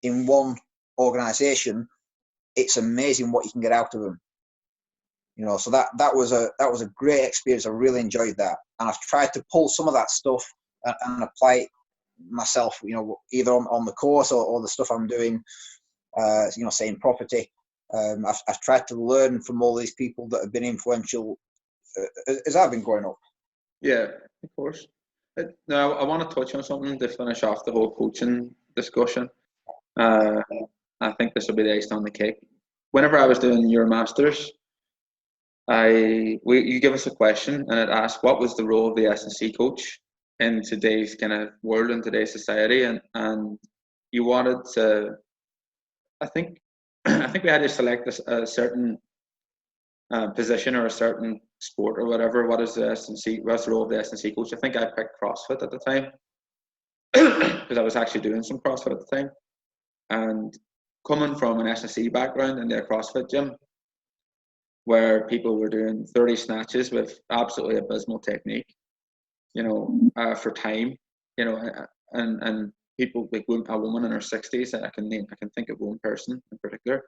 in one organization, it's amazing what you can get out of them. So that was a great experience. I really enjoyed that, and I've tried to pull some of that stuff and apply it myself. Either on the course or the stuff I'm doing. Say in property. I've tried to learn from all these people that have been influential as I've been growing up. Yeah, of course. Now, I want to touch on something to finish off the whole coaching discussion. I think this will be the icing on the cake. Whenever I was doing your masters, you give us a question and it asked what was the role of the S&C coach in today's kind of world, in today's society, and you wanted to. I think we had to select a certain position or a certain sport or whatever. What's the role of the S&C coach? I think I picked CrossFit at the time because I was actually doing some CrossFit at the time. And coming from an S&C background in their CrossFit gym, where people were doing 30 snatches with absolutely abysmal technique, for time, and people like a woman in her 60s, I can think of one person in particular.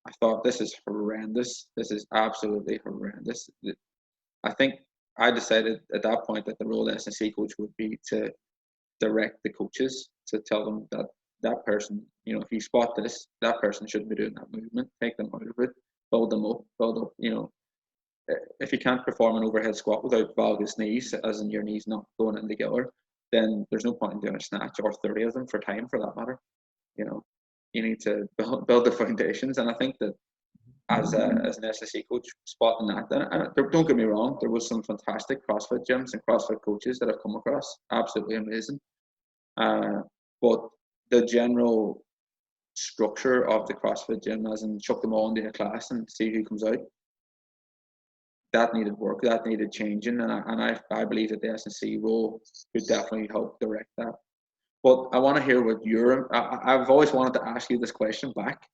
I thought, this is horrendous. This is absolutely horrendous. I think I decided at that point that the role of the S&C coach would be to direct the coaches, to tell them that person, if you spot this, that person shouldn't be doing that movement. Take them out of it, build up. If you can't perform an overhead squat without valgus knees, as in your knees not going in together, then there's no point in doing a snatch or 30 of them for time, for that matter. You need to build the foundations, and I think that as an SSC coach, spotting that. And don't get me wrong, there was some fantastic CrossFit gyms and CrossFit coaches that I've come across, absolutely amazing. But the general structure of the CrossFit gym, as in chuck them all into a class and see who comes out, that needed work, that needed changing, and I believe that the SSC role could definitely help direct that. But I want to hear what I've always wanted to ask you this question back.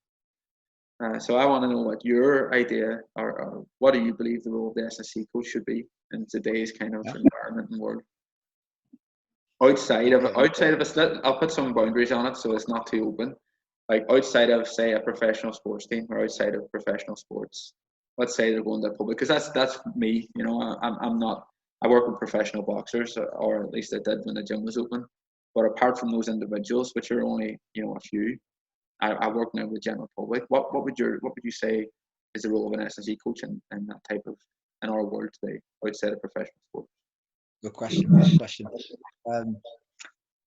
So I want to know what your idea, or what do you believe the role of the SSC coach should be in today's kind of environment and world? Outside of a, I'll put some boundaries on it so it's not too open. Like outside of, say, a professional sports team, or outside of professional sports. Let's say they're going to public, because that's me. You know, I'm not. I work with professional boxers, or at least I did when the gym was open. But apart from those individuals, which are only, you know, a few, I work now with the general public. What would you say is the role of an SSC coach in that type of, in our world today, outside of professional sports? Good question. Good question.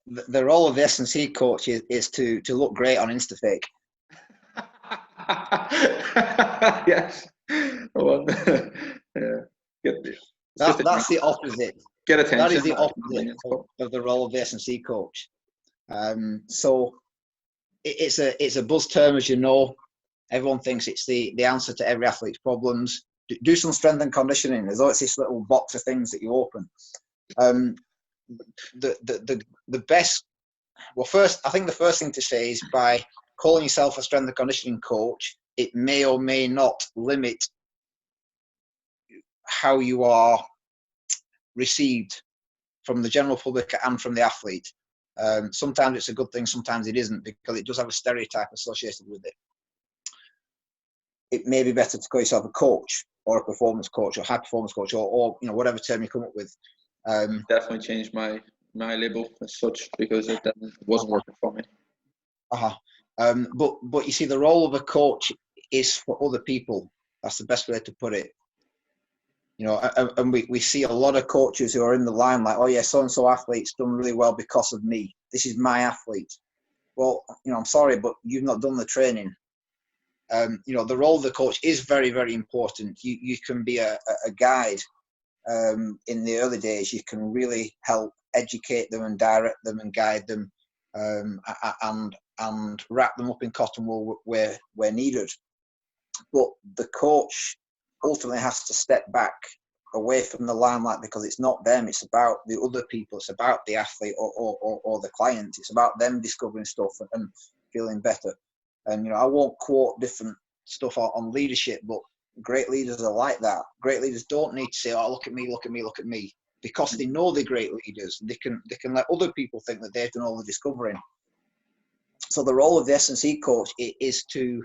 The role of the SSC coach is to look great on InstaFake. Yes. Well, yeah. That's the opposite. Get attention. That is the opposite of the role of the SSC coach. So it's a buzz term, as you know. Everyone thinks it's the answer to every athlete's problems. Do some strength and conditioning, as though it's this little box of things that you open. The best. Well, first, I think the first thing to say is, by calling yourself a strength and conditioning coach, it may or may not limit how you are received from the general public and from the athlete. Sometimes it's a good thing, sometimes it isn't, because it does have a stereotype associated with it. It may be better to call yourself a coach, or a performance coach, or high performance coach, or you know, whatever term you come up with. Definitely changed my label as such, because it wasn't working for me. But you see, the role of a coach is for other people. That's the best way to put it. You know, and we see a lot of coaches who are in the limelight. Oh yeah, so and so athlete's done really well because of me. This is my athlete. Well, you know, I'm sorry, but you've not done the training. You know, the role of the coach is very, very important. You can be a guide. In the early days, you can really help educate them and direct them and guide them, and wrap them up in cotton wool where needed. But the coach ultimately has to step back away from the limelight, because it's not them, it's about the other people, it's about the athlete or the client. It's about them discovering stuff and feeling better. And you know, I won't quote different stuff on leadership, but great leaders are like that. Great leaders don't need to say, oh, look at me, look at me, look at me, because they know they're great leaders. They can let other people think that they've done all the discovering. So the role of the S&C coach is to,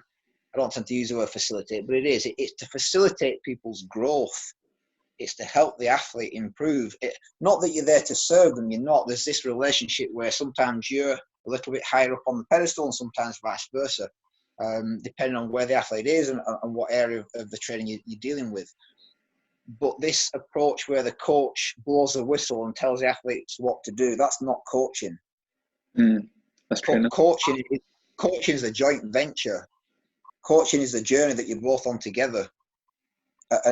I don't tend to use the word facilitate, but it's to facilitate people's growth. It's to help the athlete improve. Not that you're there to serve them, you're not. There's this relationship where sometimes you're a little bit higher up on the pedestal, and sometimes vice versa, depending on where the athlete is and what area of the training you're dealing with. But this approach where the coach blows the whistle and tells the athletes what to do, that's not coaching. That's true. Coaching is a joint venture. Coaching is the journey that you're both on together.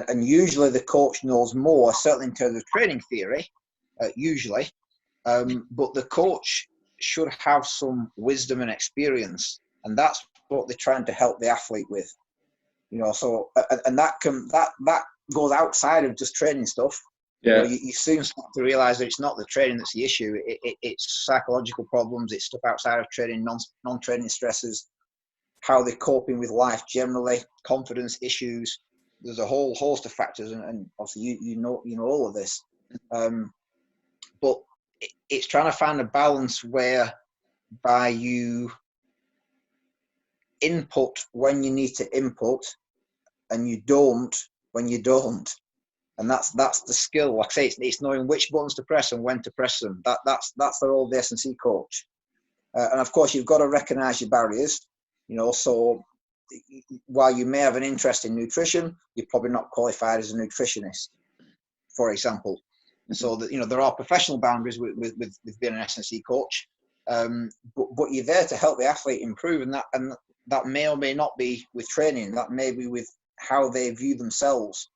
And usually the coach knows more, certainly in terms of training theory, usually. But the coach should have some wisdom and experience. And that's what they're trying to help the athlete with. You know, so, and that goes outside of just training stuff. Yeah. You know, you soon start to realize that it's not the training that's the issue. It's psychological problems. It's stuff outside of training, non-training stresses, how they're coping with life generally, confidence issues. There's a whole host of factors, and obviously you know all of this. But it's trying to find a balance whereby you input when you need to input, and you don't when you don't. And that's the skill. Like I say, it's knowing which buttons to press and when to press them. That's the role of the S&C coach. And of course, you've got to recognise your barriers. You know, so while you may have an interest in nutrition, you're probably not qualified as a nutritionist, for example. And so that, you know, there are professional boundaries with being an S&C coach. But you're there to help the athlete improve, and that may or may not be with training. That may be with how they view themselves,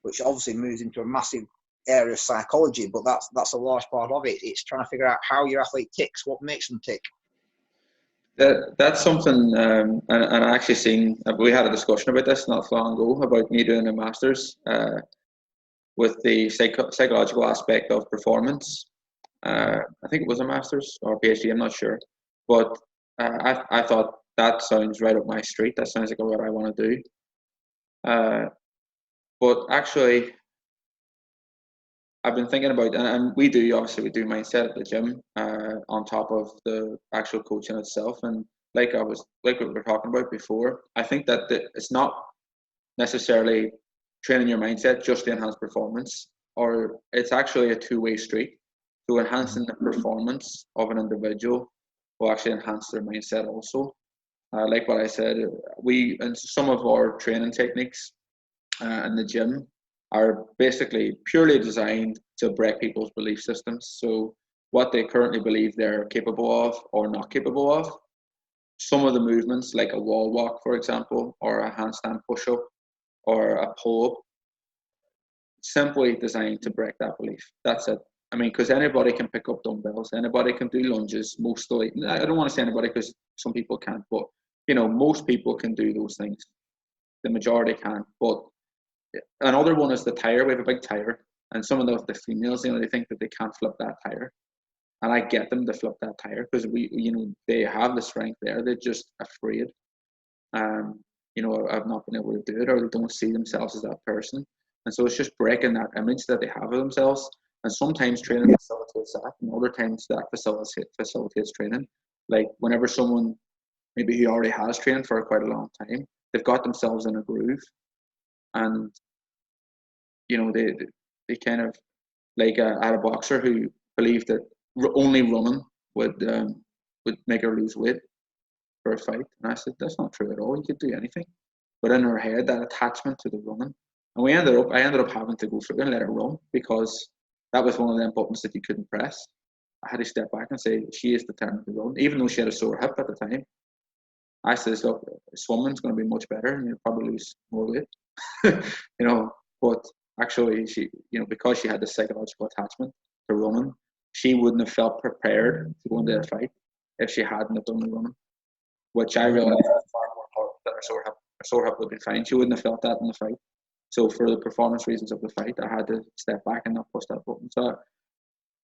which obviously moves into a massive area of psychology, but that's a large part of it. It's trying to figure out how your athlete ticks, what makes them tick. That's something, and I actually seen, we had a discussion about this not long ago about me doing a master's with the psychological aspect of performance. I think it was a master's or a PhD, I'm not sure, but I thought that sounds right up my street. That sounds like what I want to do. But actually, I've been thinking about, and we do mindset at the gym on top of the actual coaching itself. And like we were talking about before, I think that it's not necessarily training your mindset just to enhance performance, or it's actually a two-way street. So enhancing the performance of an individual will actually enhance their mindset also. Like what I said, and some of our training techniques in the gym are basically purely designed to break people's belief systems. So what they currently believe they're capable of or not capable of. Some of the movements, like a wall walk, for example, or a handstand push-up, or a pull-up, simply designed to break that belief. That's it. I mean, because anybody can pick up dumbbells, anybody can do lunges. Mostly, I don't want to say anybody because some people can't, but most people can do those things. The majority can. But another one is the tire. We have a big tire, and some of the females, they think that they can't flip that tire, and I get them to flip that tire because they have the strength there. They're just afraid, of not being able to do it, or they don't see themselves as that person, and so it's just breaking that image that they have of themselves. And sometimes training facilitates that, and other times that facilitates training. Like whenever someone maybe who already has trained for quite a long time, they've got themselves in a groove, and they kind of, like I had a boxer who believed that only running would make her lose weight for a fight, and I said that's not true at all. You could do anything, but in her head, that attachment to the running, and I ended up having to go through and let her run because that was one of them buttons that you couldn't press. I had to step back and say she is determined to run, even though she had a sore hip at the time. I said, look, swimming's going to be much better, and you'll probably lose more weight, But actually, she, because she had the psychological attachment to running, she wouldn't have felt prepared to go into a fight if she hadn't have done the running, which I realized was far more important than her sore hip. Her sore hip would be fine. She wouldn't have felt that in the fight. So for the performance reasons of the fight, I had to step back and not push that button. So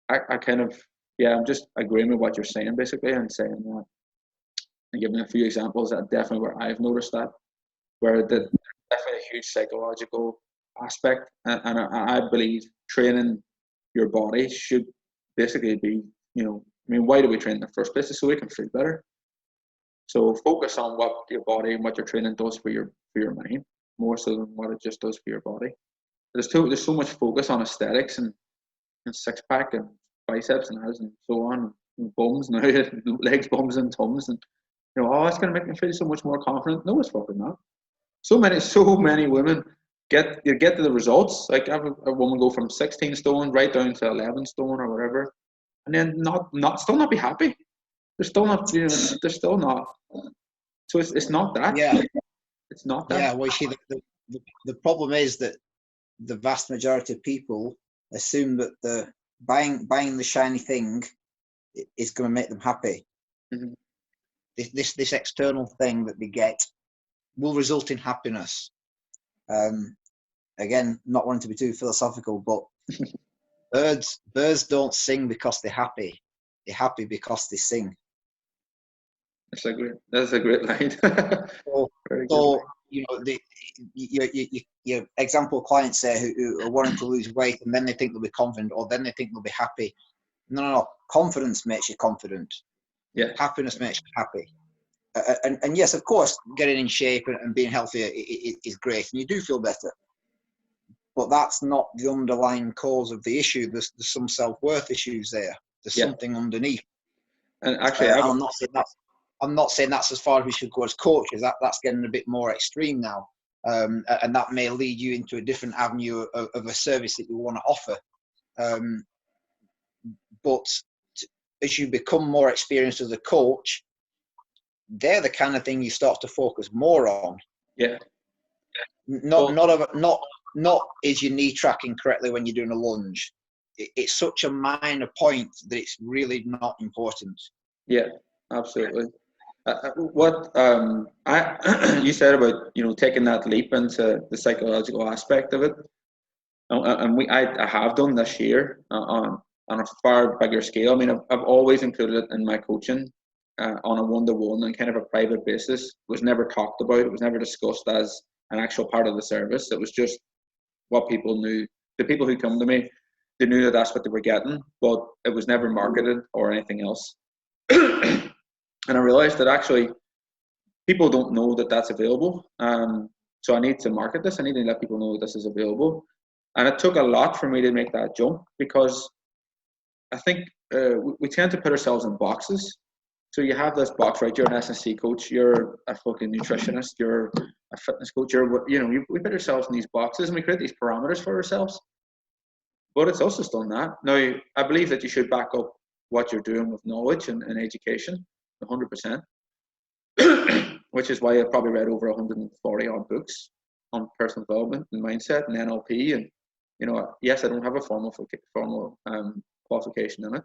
I kind of, I'm just agreeing with what you're saying, basically, and saying that, and giving a few examples that definitely where I've noticed that, where there's definitely a huge psychological aspect, and I believe training your body should basically be, why do we train in the first place? Is so we can feel better. So focus on what your body and what your training does for your mind, more so than what it just does for your body. There's so much focus on aesthetics and six pack and biceps and abs and so on, and bums now, legs, bums and tums, and it's going to make me feel so much more confident. No, it's fucking not. So many women get to the results. Like I have a woman go from 16 stone right down to 11 stone or whatever, and then still not be happy. They're still not. They're still not. So it's not that. Yeah. It's not that. Yeah. Well, you see, the problem is that the vast majority of people assume that the buying the shiny thing is going to make them happy. Mm-hmm. This external thing that they get will result in happiness. Again, not wanting to be too philosophical, but birds don't sing because they're happy. They're happy because they sing. That's a great line. so your example clients there who are wanting to lose weight, and then they think they'll be confident, or then they think they'll be happy. No. Confidence makes you confident. Yeah. Happiness makes you happy. And yes, of course, getting in shape and being healthier is great, and you do feel better. But that's not the underlying cause of the issue. There's some self-worth issues there. There's something underneath. And actually, I'm not saying that's as far as we should go as coaches. That's getting a bit more extreme now, and that may lead you into a different avenue of a service that you want to offer. But as you become more experienced as a coach, they're the kind of thing you start to focus more on. Yeah. Not is your knee tracking correctly when you're doing a lunge. It's such a minor point that it's really not important. Yeah, absolutely. What you said about taking that leap into the psychological aspect of it, and I have done this year on a far bigger scale. I mean, I've always included it in my coaching on a one-to-one and kind of a private basis. It was never talked about. It was never discussed as an actual part of the service. It was just what people knew. The people who come to me, they knew that that's what they were getting, but it was never marketed or anything else. And I realized that actually people don't know that that's available. So I need to market this. I need to let people know that this is available. And it took a lot for me to make that jump, because I think we tend to put ourselves in boxes. So you have this box, right? You're an S&C coach. You're a fucking nutritionist. You're a fitness coach. We put ourselves in these boxes and we create these parameters for ourselves. But it's also done that. Now, I believe that you should back up what you're doing with knowledge and education, 100%. Which is why I've probably read over 140 odd books on personal development and mindset and NLP. And yes, I don't have a formal qualification in it,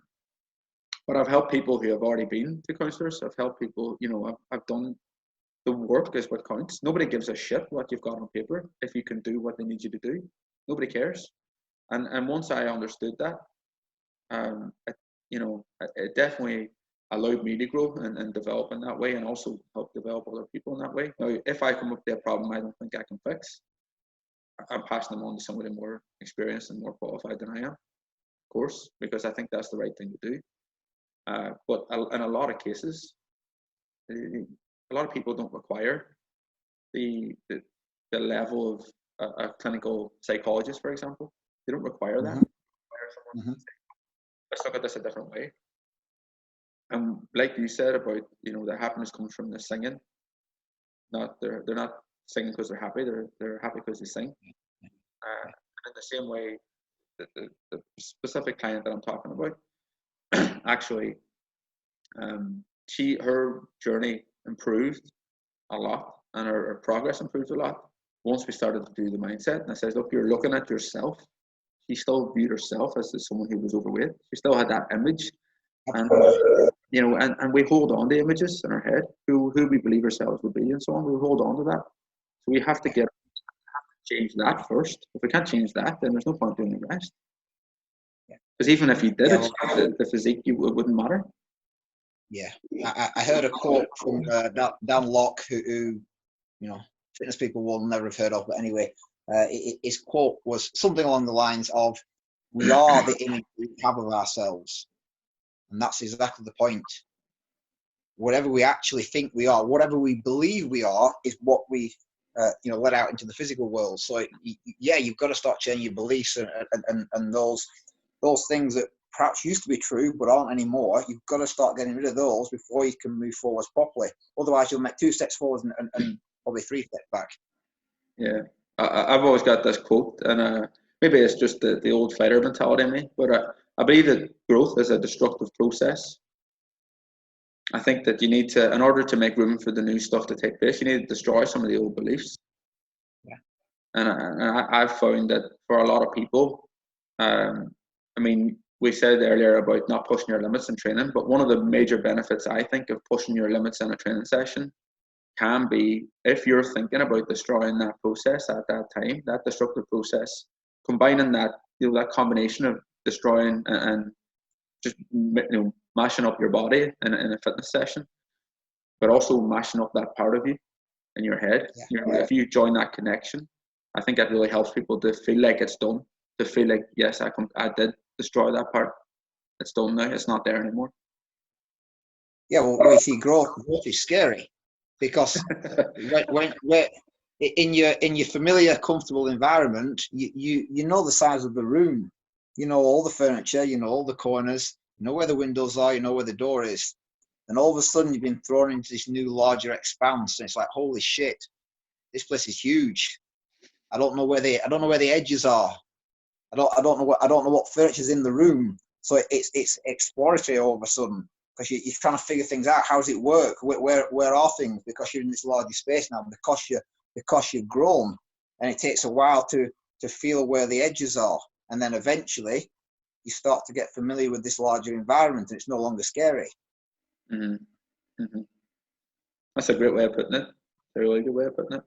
but I've helped people who have already been to counselors. I've helped people. I've done the work is what counts. Nobody gives a shit what you've got on paper if you can do what they need you to do. Nobody cares. And once I understood that, it definitely allowed me to grow and develop in that way, and also help develop other people in that way. Now, if I come up with a problem I don't think I can fix, I'm passing them on to somebody more experienced and more qualified than I am, of course, because I think that's the right thing to do. But in a lot of cases, a lot of people don't require the level of a clinical psychologist, for example. They don't require that. Let's look at this a different way. And like you said about, the happiness comes from the singing. They're not singing because they're happy. They're happy because they sing. In the same way, the specific client that I'm talking about, actually, her journey improved a lot, and her progress improved a lot once we started to do the mindset. And I said, look, you're looking at yourself. She still viewed herself as someone who was overweight. She still had that image. And and we hold on to images in our head, who we believe ourselves would be, and so on. We hold on to that. So we have to change that first. If we can't change that, then there's no point doing the rest. Because even if you did achieve the physique, it wouldn't matter. Yeah, I heard a quote from Dan Locke, who fitness people will never have heard of, but anyway, his quote was something along the lines of, "We are the image we have of ourselves." And that's exactly the point. Whatever we actually think we are, whatever we believe we are, is what we, let out into the physical world. So, you've got to start changing your beliefs and those things that perhaps used to be true but aren't anymore. You've got to start getting rid of those before you can move forwards properly. Otherwise, you'll make 2 steps forward and probably 3 steps back. Yeah, I've always got this quote, and maybe it's just the old fighter mentality in me, but I believe that growth is a destructive process. I think that you need to, in order to make room for the new stuff to take place, you need to destroy some of the old beliefs. Yeah. And I've found that for a lot of people, we said earlier about not pushing your limits in training, but one of the major benefits, I think, of pushing your limits in a training session can be, if you're thinking about destroying that process at that time, that destructive process, combining that, that combination of destroying and just mashing up your body in a fitness session, but also mashing up that part of you in your head. If you join that connection, I think that really helps people to feel like it's done, to feel like, yes, I did destroy that part. It's done now. It's not there anymore. Yeah, well, we see growth is scary, because when in your familiar, comfortable environment, you know the size of the room, you know all the furniture, you know all the corners, you know where the windows are, you know where the door is, and all of a sudden you've been thrown into this new, larger expanse, and it's like, holy shit, this place is huge. I don't know where the edges are. I don't know what furniture's in the room. So it's exploratory all of a sudden, because you're trying to figure things out. How does it work? Where are things? Because you're in this larger space now. Because you've grown, and it takes a while to feel where the edges are, and then eventually you start to get familiar with this larger environment, and it's no longer scary. Mm-hmm. Mm-hmm. That's a great way of putting it. A really good way of putting it.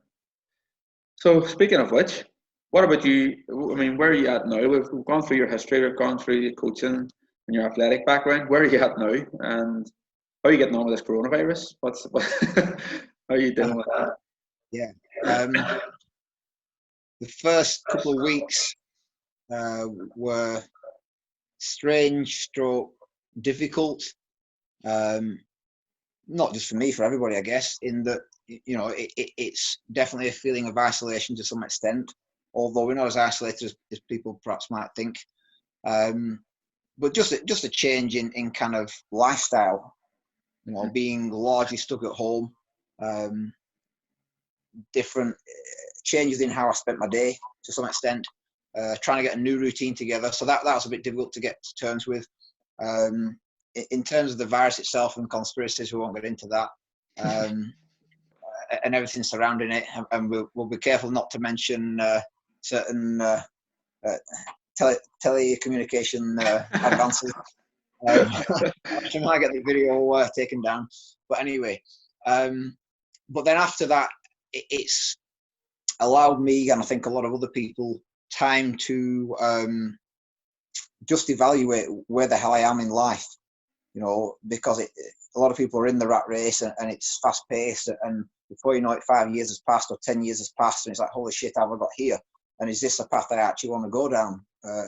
So speaking of which, what about you? I mean, where are you at now? We've gone through your history, we've gone through your coaching and your athletic background. Where are you at now? And how are you getting on with this coronavirus? How are you dealing with that? Yeah. The first couple of weeks were strange, stroke, difficult. Not just for me, for everybody, I guess, in that, you know, it's definitely a feeling of isolation to some extent, although we're not as isolated as people perhaps might think. But just a change in kind of lifestyle, you know, being largely stuck at home, different changes in how I spent my day to some extent, trying to get a new routine together. So that was a bit difficult to get to terms with. In terms of the virus itself and conspiracies, we won't get into that, and everything surrounding it. And we'll be careful not to mention certain telecommunication advances. I might get the video taken down. But anyway, but then after that, it's allowed me, and I think a lot of other people, time to just evaluate where the hell I am in life. You know, because a lot of people are in the rat race, and it's fast paced, and before you know it, 5 years has passed or 10 years has passed, and it's like, holy shit, how have I got here? And is this the path I actually want to go down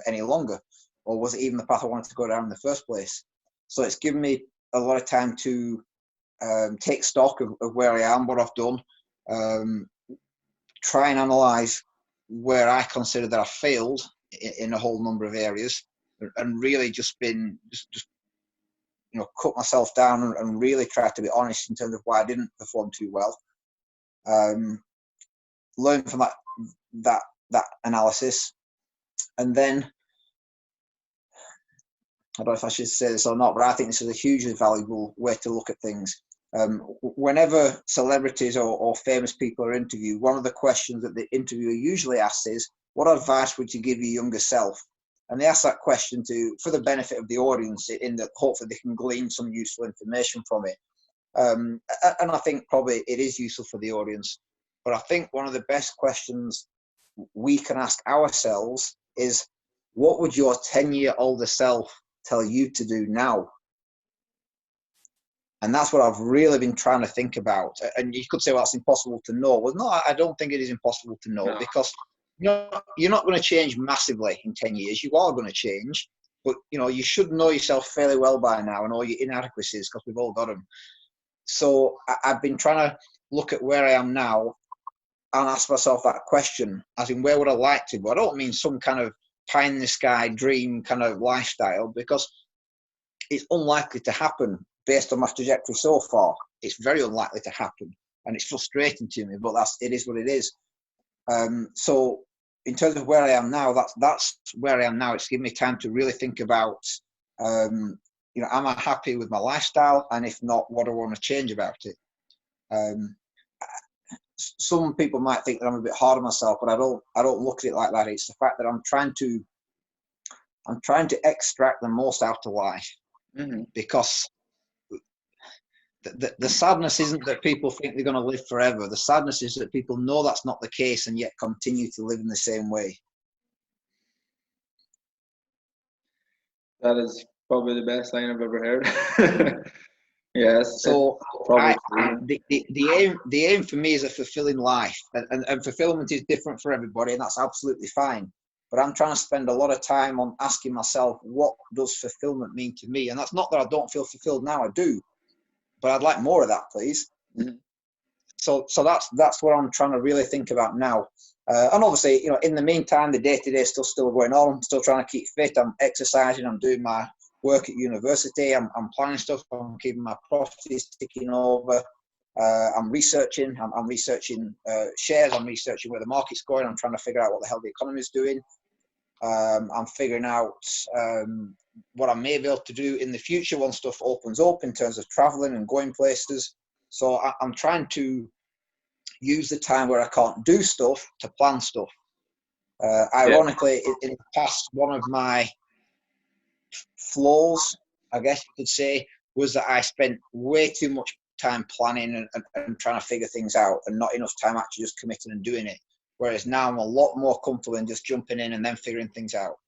any longer? Or was it even the path I wanted to go down in the first place? So it's given me a lot of time to take stock of where I am, what I've done, try and analyse where I consider that I failed in a whole number of areas, and really just you know, cut myself down and really try to be honest in terms of why I didn't perform too well. Learn from that analysis, and then I don't know if I should say this or not, but I think this is a hugely valuable way to look at things. Whenever celebrities or famous people are interviewed, one of the questions that the interviewer usually asks is, "What advice would you give your younger self?" And they ask that question for the benefit of the audience, in that hopefully they can glean some useful information from it. And I think probably it is useful for the audience. But I think one of the best questions we can ask ourselves is, what would your 10-year older self tell you to do now? And that's what I've really been trying to think about. And you could say, well, it's impossible to know. Well, no, I don't think it is impossible to know, No. because you're not going to change massively in 10 years. You are going to change, but you know, you should know yourself fairly well by now and all your inadequacies, because we've all got them. So I've been trying to look at where I am now and ask myself that question, as in, where would I like to go? I don't mean some kind of pie in the sky dream kind of lifestyle, because it's unlikely to happen based on my trajectory so far. It's very unlikely to happen, and it's frustrating to me, but it is what it is. So in terms of where I am now, that's where I am now. It's given me time to really think about, you know, am I happy with my lifestyle? And if not, what do I want to change about it? Some people might think that I'm a bit hard on myself, but I don't look at it like that. It's the fact that I'm trying to extract the most out of life, because the sadness isn't that people think they're going to live forever. The sadness is that people know that's not the case and yet continue to live in the same way. That is probably the best line I've ever heard. Yes. So the aim for me is a fulfilling life, and fulfillment is different for everybody, and that's absolutely fine. But I'm trying to spend a lot of time on asking myself, what does fulfillment mean to me? And that's not that I don't feel fulfilled now, I do, but I'd like more of that, please. Mm-hmm. So that's what I'm trying to really think about now. And obviously, you know, in the meantime, the day-to-day stuff's still going on. I'm still trying to keep fit. I'm exercising. I'm doing my work at university. I'm planning stuff. I'm keeping my properties ticking over. I'm researching. I'm researching shares. I'm researching where the market's going. I'm trying to figure out what the hell the economy is doing. I'm figuring out what I may be able to do in the future once stuff opens up in terms of traveling and going places. So I'm trying to use the time where I can't do stuff to plan stuff. Ironically, in the past, one of my flaws, I guess you could say, was that I spent way too much time planning and trying to figure things out, and not enough time actually just committing and doing it. Whereas now I'm a lot more comfortable in just jumping in and then figuring things out.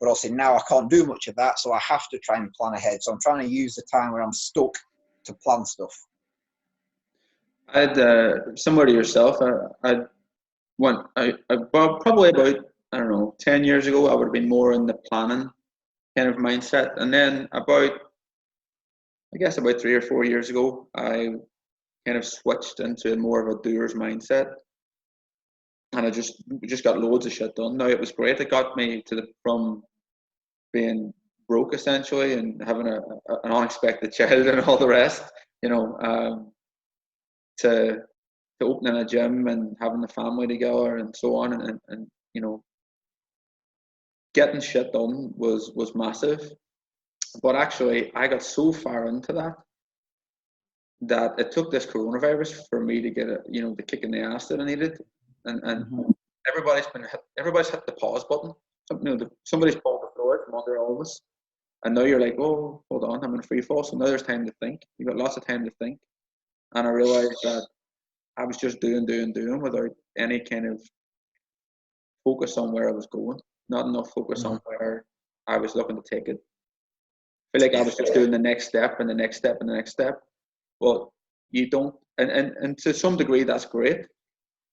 But also now I can't do much of that, so I have to try and plan ahead. So I'm trying to use the time where I'm stuck to plan stuff. I'd similar to yourself. Well, probably about, I don't know, 10 years ago, I would have been more in the planning kind of mindset, and then about 3 or 4 years ago, I kind of switched into more of a doer's mindset, and I just got loads of shit done. Now, it was great. It got me from being broke essentially and having an unexpected child and all the rest, to opening a gym and having the family together and so on, and getting shit done was massive. But actually, I got so far into that it took this coronavirus for me to get the kick in the ass that I needed, and everybody's hit the pause button. Somebody's pulled the floor from under all of us, and now you're like, oh, hold on, I'm in free fall. So now there's time to think. You've got lots of time to think, and I realized that I was just doing without any kind of focus on where I was going. Not enough focus on where I was looking to take it. I feel like I was just doing the next step and the next step and the next step. Well, you don't, and to some degree that's great,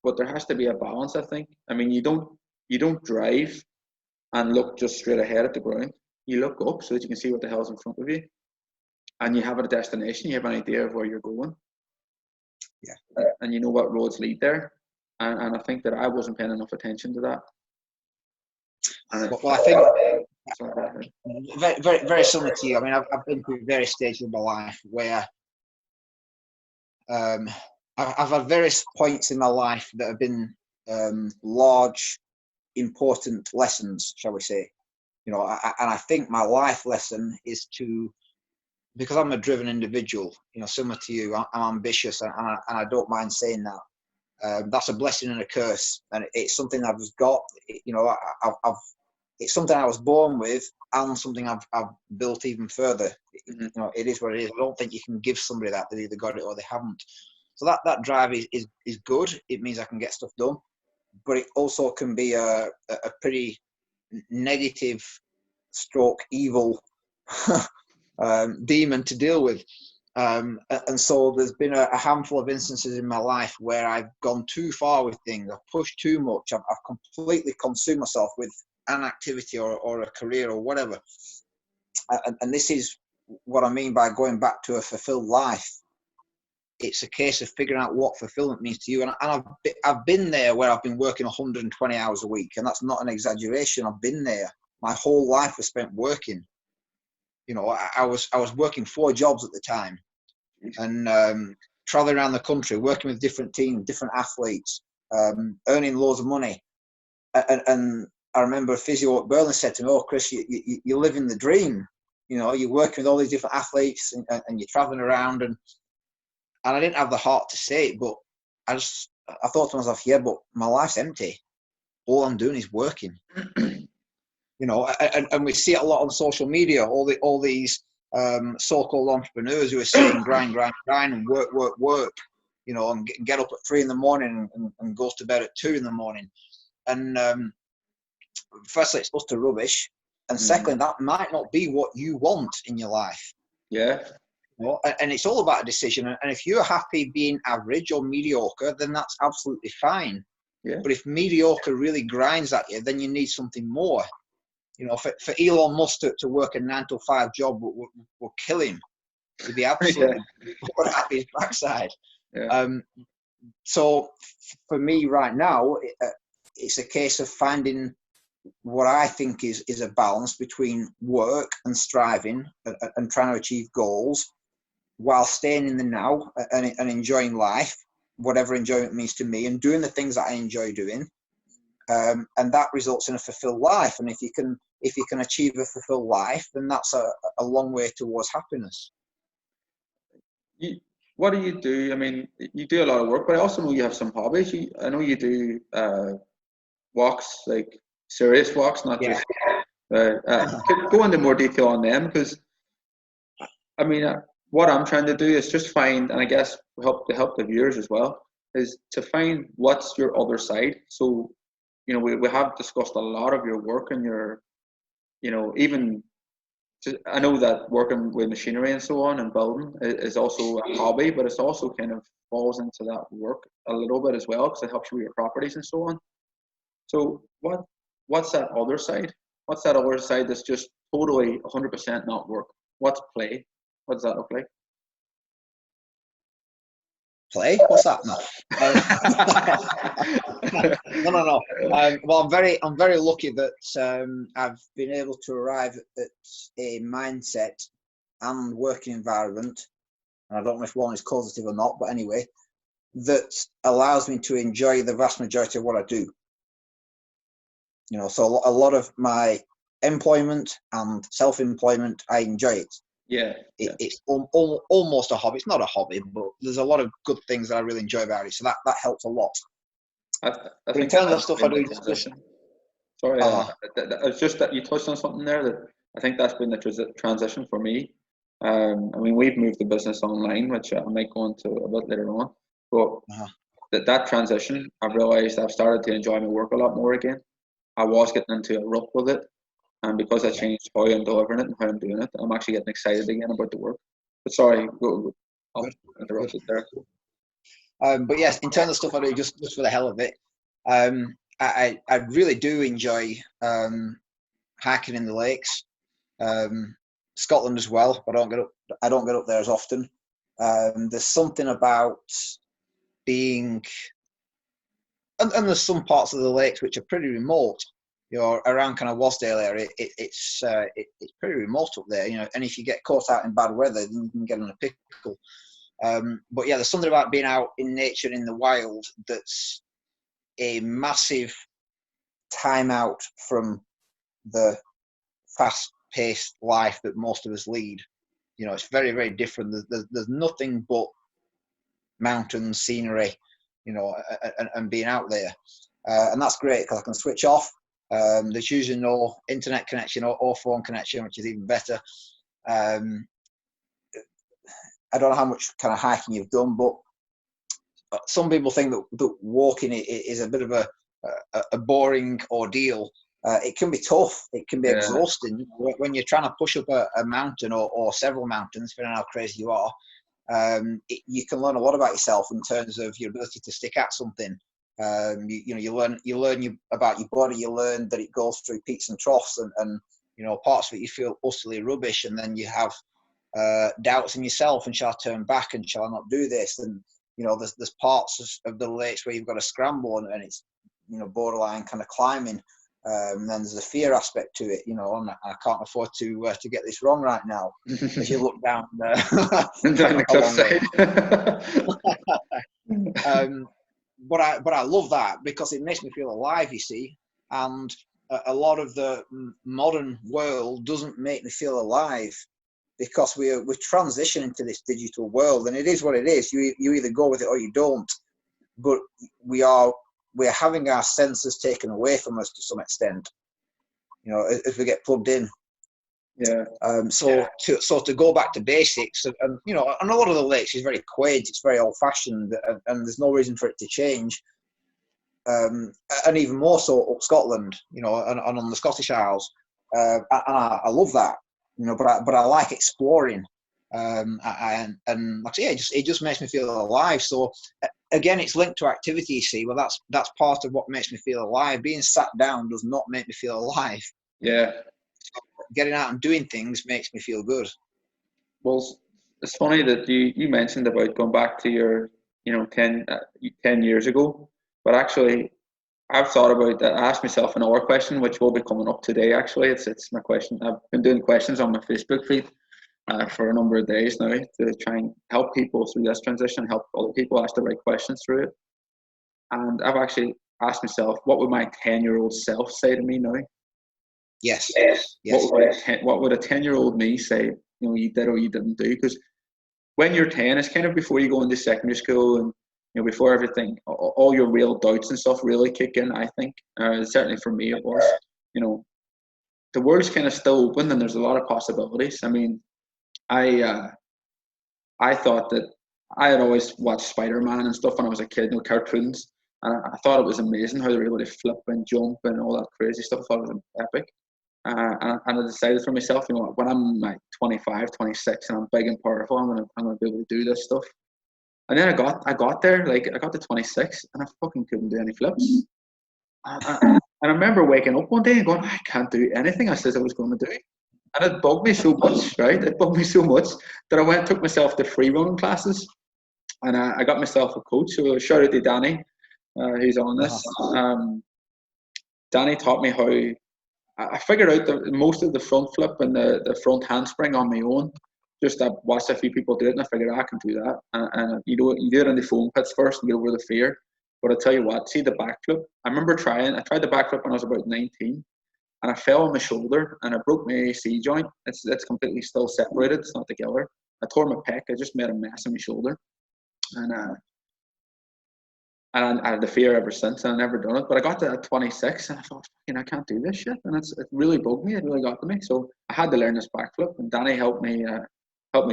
but there has to be a balance, I think. I mean, you don't drive and look just straight ahead at the ground. You look up so that you can see what the hell's in front of you, and you have a destination. You have an idea of where you're going. Yeah. And you know what roads lead there. And I think that I wasn't paying enough attention to that. Well, I think very, very, very similar to you. I mean, I've been through various stages of my life where I've had various points in my life that have been large, important lessons, shall we say. And I think my life lesson is because I'm a driven individual, similar to you, I'm ambitious, and I don't mind saying that. That's a blessing and a curse, and it's something I've just got. It's something I was born with, and something I've built even further. It is what it is. I don't think you can give somebody that they either got it or they haven't. So that drive is good. It means I can get stuff done, but it also can be a pretty negative stroke evil demon to deal with. And so there's been a handful of instances in my life where I've gone too far with things. I've pushed too much. I've completely consumed myself with an activity or a career or whatever. And this is what I mean by going back to a fulfilled life. It's a case of figuring out what fulfillment means to you. And I've been there where I've been working 120 hours a week, and that's not an exaggeration. I've been there. My whole life was spent working. I was working 4 jobs at the time, and traveling around the country, working with different teams, different athletes, earning loads of money. And I remember a physio at Burnley said to me, "Oh, Chris, you're living the dream. You're working with all these different athletes, and you're traveling around." And I didn't have the heart to say it, but I thought to myself, yeah, but my life's empty. All I'm doing is working. And we see it a lot on social media. All these so-called entrepreneurs who are saying grind, and work. And get up at 3 a.m. and goes to bed at 2 a.m. And firstly, it's utter rubbish, and secondly, that might not be what you want in your life. Yeah. And it's all about a decision. And if you're happy being average or mediocre, then that's absolutely fine. Yeah. But if mediocre really grinds at you, then you need something more. For Elon Musk to work a 9-to-5 job will kill him. He'd be absolutely bored at his backside. Yeah. So for me right now, it's a case of finding what I think is a balance between work and striving and trying to achieve goals, while staying in the now and enjoying life, whatever enjoyment means to me, and doing the things that I enjoy doing. And that results in a fulfilled life. And if you can achieve a fulfilled life, then that's a long way towards happiness. what do you do? I mean, you do a lot of work, but I also know you have some hobbies. I know you do walks, like serious walks, not Yeah. just. Could go into more detail on them because I mean, what I'm trying to do is just find, and I guess help the viewers as well, is to find what's your other side. So, we have discussed a lot of your work and your, even I know that working with machinery and so on and building is also a hobby, but it's also kind of falls into that work a little bit as well because it helps you with your properties and so on. So what's that other side? What's that other side that's just totally 100% not work? What's play? What does that look like? Play? What's that? No. No. Well, I'm very lucky that I've been able to arrive at a mindset and working environment, and I don't know if one is causative or not, but anyway, that allows me to enjoy the vast majority of what I do. So a lot of my employment and self-employment, I enjoy it. Yeah. It's almost a hobby. It's not a hobby, but there's a lot of good things that I really enjoy about it. So that helps a lot. I But in terms of stuff I do, sorry, it's just that you touched on something there that I think that's been the transition for me. I mean, we've moved the business online, which I might go into a bit later on. But that transition, I've realised I've started to enjoy my work a lot more again. I was getting into a rut with it. And because I changed how I'm delivering it and how I'm doing it, I'm actually getting excited again about the work. But sorry, I'll interrupt it there. But yes, in terms of stuff I do just for the hell of it, I really do enjoy hiking in the lakes, Scotland as well. But I don't get up there as often. There's something about being, and there's some parts of the lakes which are pretty remote. Around kind of Wasdale area, it's pretty remote up there. And if you get caught out in bad weather, then you can get in a pickle. But yeah, there's something about being out in nature in the wild that's a massive time out from the fast-paced life that most of us lead. It's very, very different. There's nothing but mountains, scenery, and being out there, and that's great because I can switch off. There's usually no internet connection or phone connection, which is even better. I don't know how much kind of hiking you've done, but some people think that walking is a bit of a boring ordeal. It can be tough. It can be exhausting when you're trying to push up a mountain or several mountains, depending on how crazy you are. You can learn a lot about yourself in terms of your ability to stick at something. You learn about your body. You learn that it goes through peaks and troughs, and parts of it you feel utterly rubbish, and then you have doubts in yourself. And shall I turn back? And shall I not do this? And there's parts of the lakes where you've got to scramble, and it's borderline kind of climbing. And then there's a fear aspect to it, and I can't afford to get this wrong right now. As you look down there, down the cliffside. But I love that because it makes me feel alive, you see. And a lot of the modern world doesn't make me feel alive because we're transitioning to this digital world, and it is what it is. You either go with it or you don't. But we're having our senses taken away from us to some extent, as we get plugged in. Yeah. So to go back to basics, and and a lot of the lakes is very quaint, it's very old-fashioned, and there's no reason for it to change. And even more so up Scotland, and on the Scottish Isles, and I love that, but I like exploring. And like I say, it just makes me feel alive. So again, it's linked to activity. You see, well, that's part of what makes me feel alive. Being sat down does not make me feel alive. Yeah. Getting out and doing things makes me feel good. Well, it's funny that you mentioned about going back to your 10 years ago, but actually I've thought about that. I asked myself another question, which will be coming up today. Actually, it's my question. I've been doing questions on my Facebook feed for a number of days now to try and help people through this transition, help other people ask the right questions through it. And I've actually asked myself, what would my 10-year-old self say to me now? Yes. What would a 10-year-old me say? You did or you didn't do? Because when you're 10, it's kind of before you go into secondary school, and before everything, all your real doubts and stuff really kick in. I think certainly for me it was. The world's kind of still open, and there's a lot of possibilities. I mean, I thought that I had always watched Spider-Man and stuff when I was a kid, cartoons, and I thought it was amazing how they were able to flip and jump and all that crazy stuff. I thought it was epic. And I decided for myself, when I'm like 25, 26, and I'm big and powerful, I'm gonna be able to do this stuff. And then I got there, like I got to 26, and I fucking couldn't do any flips. And I remember waking up one day and going, I can't do anything I said I was going to do. And it bugged me so much, right? It bugged me so much that I went and took myself to free running classes, and I got myself a coach. So shout out to Danny, who's on this. Danny taught me how. I figured out most of the front flip and the front handspring on my own. Just I watched a few people do it, and I figured I can do that. And you do it in the foam pits first and get over the fear. But I tell you what, see the backflip. I remember I tried the backflip when I was about 19, and I fell on my shoulder and I broke my AC joint. It's completely still separated. It's not together. I tore my pec. I just made a mess on my shoulder, and I had the fear ever since, and I've never done it. But I got to 26, and I thought, I can't do this shit, and it really bugged me. It really got to me. So I had to learn this backflip, and Danny helped me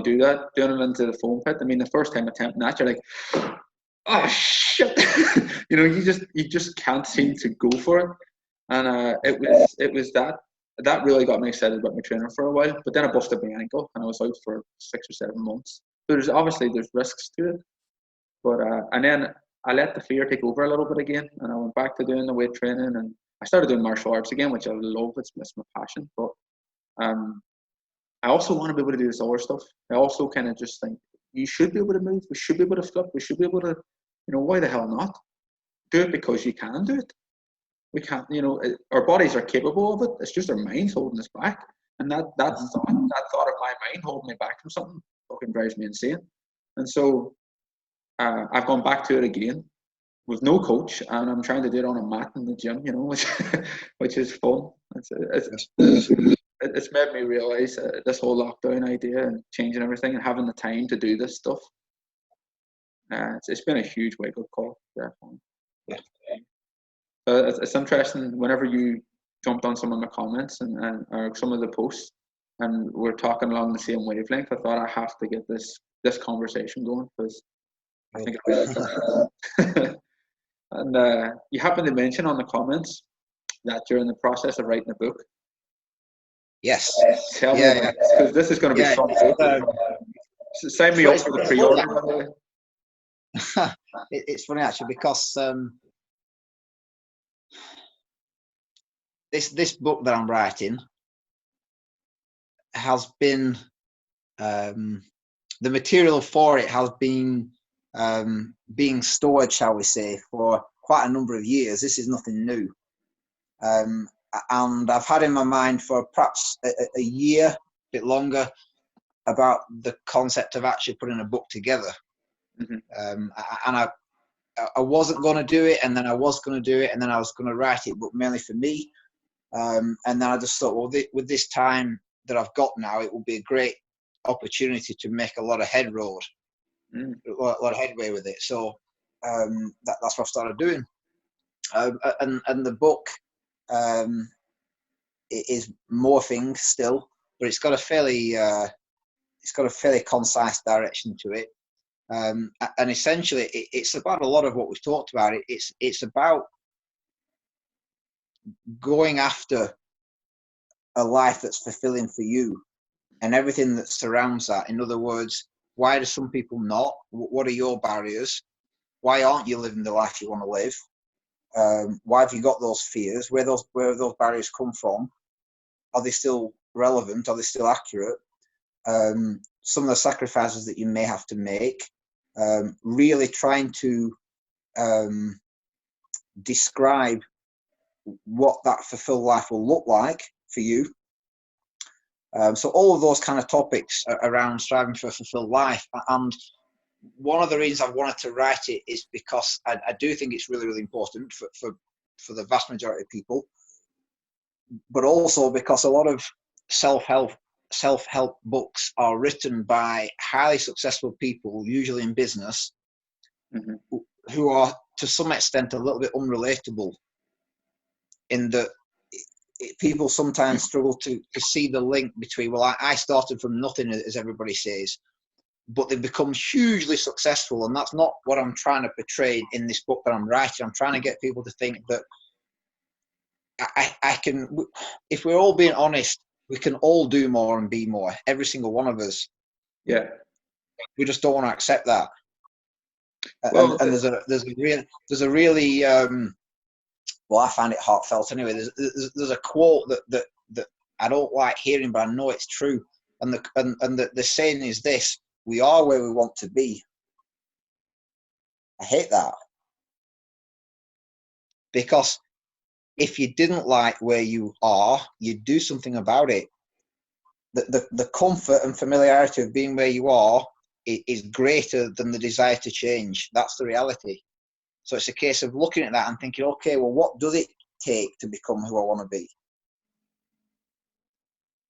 do that, doing it into the foam pit. I mean, the first time attempting that, you're like, oh shit, you just can't seem to go for it. And it was that really got me excited about my training for a while. But then I busted my ankle, and I was out for 6 or 7 months. So there's risks to it, but and then I let the fear take over a little bit again, and I went back to doing the weight training, and I started doing martial arts again, which I love. It's my passion. But I also want to be able to do this other stuff. I also kind of just think you should be able to move. We should be able to flip. We should be able to, why the hell not? Do it because you can do it. We can't, our bodies are capable of it. It's just our mind's holding us back. And that thought of my mind holding me back from something fucking drives me insane. And so I've gone back to it again with no coach, and I'm trying to do it on a mat in the gym, which is fun. It's made me realize this whole lockdown idea and changing everything and having the time to do this stuff. It's been a huge wake-up call, definitely. Yeah. It's interesting whenever you jumped on some of my comments and or some of the posts, and we're talking along the same wavelength. I thought I have to get this conversation going because I think it's really And you happened to mention on the comments that you're in the process of writing a book. Yes. Tell me about this, because this is going to be fun. Sign me up for the pre-order. It's funny actually because this book that I'm writing has been the material for it has been being stored, shall we say, for quite a number of years. This is nothing new, and I've had in my mind for perhaps a year, a bit longer, about the concept of actually putting a book together. And I wasn't going to do it, and then I was going to do it, and then I was going to write it, but mainly for me. And then I just thought, well, with this time that I've got now, it will be a great opportunity to make a lot of headway with it. So that's what I started doing. And the book is morphing still, but it's got a fairly concise direction to it. And essentially, it's about a lot of what we've talked about. It's about going after a life that's fulfilling for you and everything that surrounds that. In other words, why do some people not? What are your barriers? Why aren't you living the life you want to live? Why have you got those fears? Where have those barriers come from? Are they still relevant? Are they still accurate? Some of the sacrifices that you may have to make. Really trying to describe what that fulfilled life will look like for you. So all of those kind of topics around striving for a fulfilled life. And one of the reasons I've wanted to write it is because I do think it's really, really important for the vast majority of people, but also because a lot of self-help self-help books are written by highly successful people, usually in business, who are to some extent a little bit unrelatable, in that people sometimes struggle to see the link between, well, I started from nothing, as everybody says, but they've become hugely successful, and that's not what I'm trying to portray in this book that I'm writing. I'm trying to get people to think that I can, if we're all being honest, we can all do more and be more, every single one of us. Yeah. We just don't want to accept that. Well, and there's a really well, I find it heartfelt anyway. There's a quote that I don't like hearing, but I know it's true. And the saying is this: we are where we want to be. I hate that, because if you didn't like where you are, you'd do something about it. The comfort and familiarity of being where you are is greater than the desire to change. That's the reality. So it's a case of looking at that and thinking, okay, well, what does it take to become who I want to be?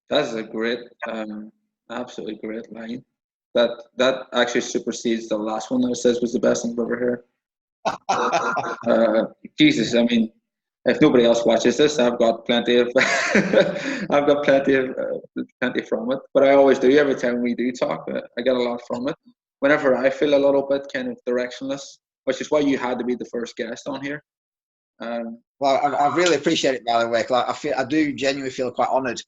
That's a great, absolutely great line. That actually supersedes the last one that it says was the best thing I've ever heard. Jesus, I mean, if nobody else watches this, I've got plenty of, I've got plenty from it. But I always do. Every time we do talk, I get a lot from it. Whenever I feel a little bit kind of directionless, which is why you had to be the first guest on here. Well, I really appreciate it, by the way. Like, I do genuinely feel quite honoured.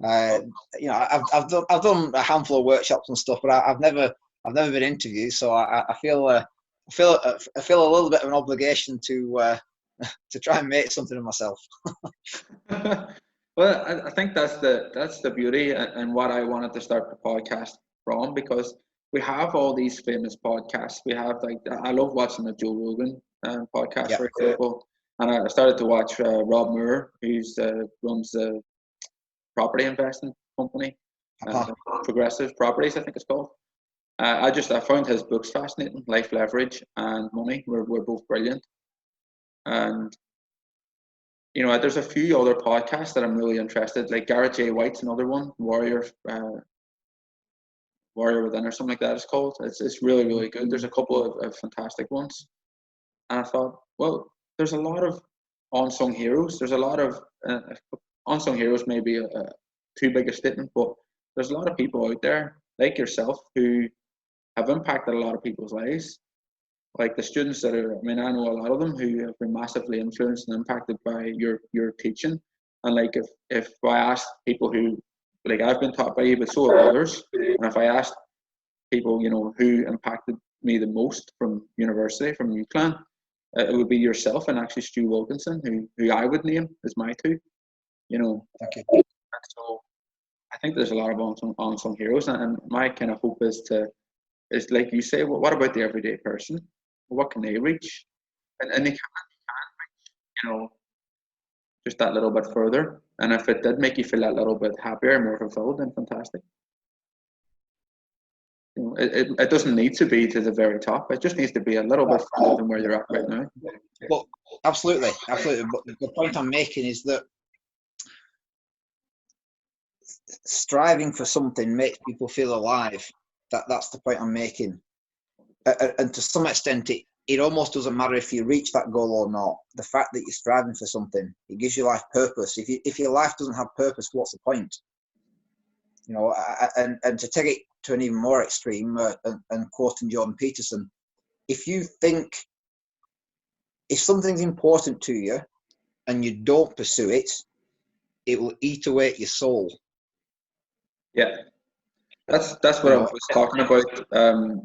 You know, I've done a handful of workshops and stuff, but I've never been interviewed, so I feel a little bit of an obligation to try and make something of myself. Well, I think that's the beauty and what I wanted to start the podcast from, because we have all these famous podcasts. We have, like, I love watching the Joe Rogan podcast, for example, and I started to watch Rob Moore, who's runs the property investing company, Progressive Properties, I think it's called. I found his books fascinating. Life Leverage and Money were both brilliant. And you know, there's a few other podcasts that I'm really interested. Like Garrett J. White's another one, Warrior Within or something like that it's called. It's really, really good. There's a couple of fantastic ones. And I thought, well, there's a lot of unsung heroes. There's a lot of unsung heroes, maybe too big a statement, but there's a lot of people out there like yourself who have impacted a lot of people's lives. Like the students that are, I mean, I know a lot of them who have been massively influenced and impacted by your teaching. And like if I asked people who, like, I've been taught by you, but so have others. And if I asked people, you know, who impacted me the most from university, from UCLan, it would be yourself and actually Stu Wilkinson, who I would name as my two. You know, okay. So I think there's a lot of unsung heroes, and my kind of hope is like you say, well, what about the everyday person? What can they reach? And they can reach, you know, just that little bit further. And if it did make you feel that little bit happier and more fulfilled, then fantastic. You know, it doesn't need to be to the very top. It just needs to be a little bit further than where you're at right now. Well, absolutely. But the point I'm making is that striving for something makes people feel alive. That's the point I'm making. And to some extent, it almost doesn't matter if you reach that goal or not. The fact that you're striving for something, it gives your life purpose. If your life doesn't have purpose, what's the point? You know, and to take it to an even more extreme, and quoting Jordan Peterson, if you think, if something's important to you and you don't pursue it, it will eat away at your soul. Yeah. That's what I was talking about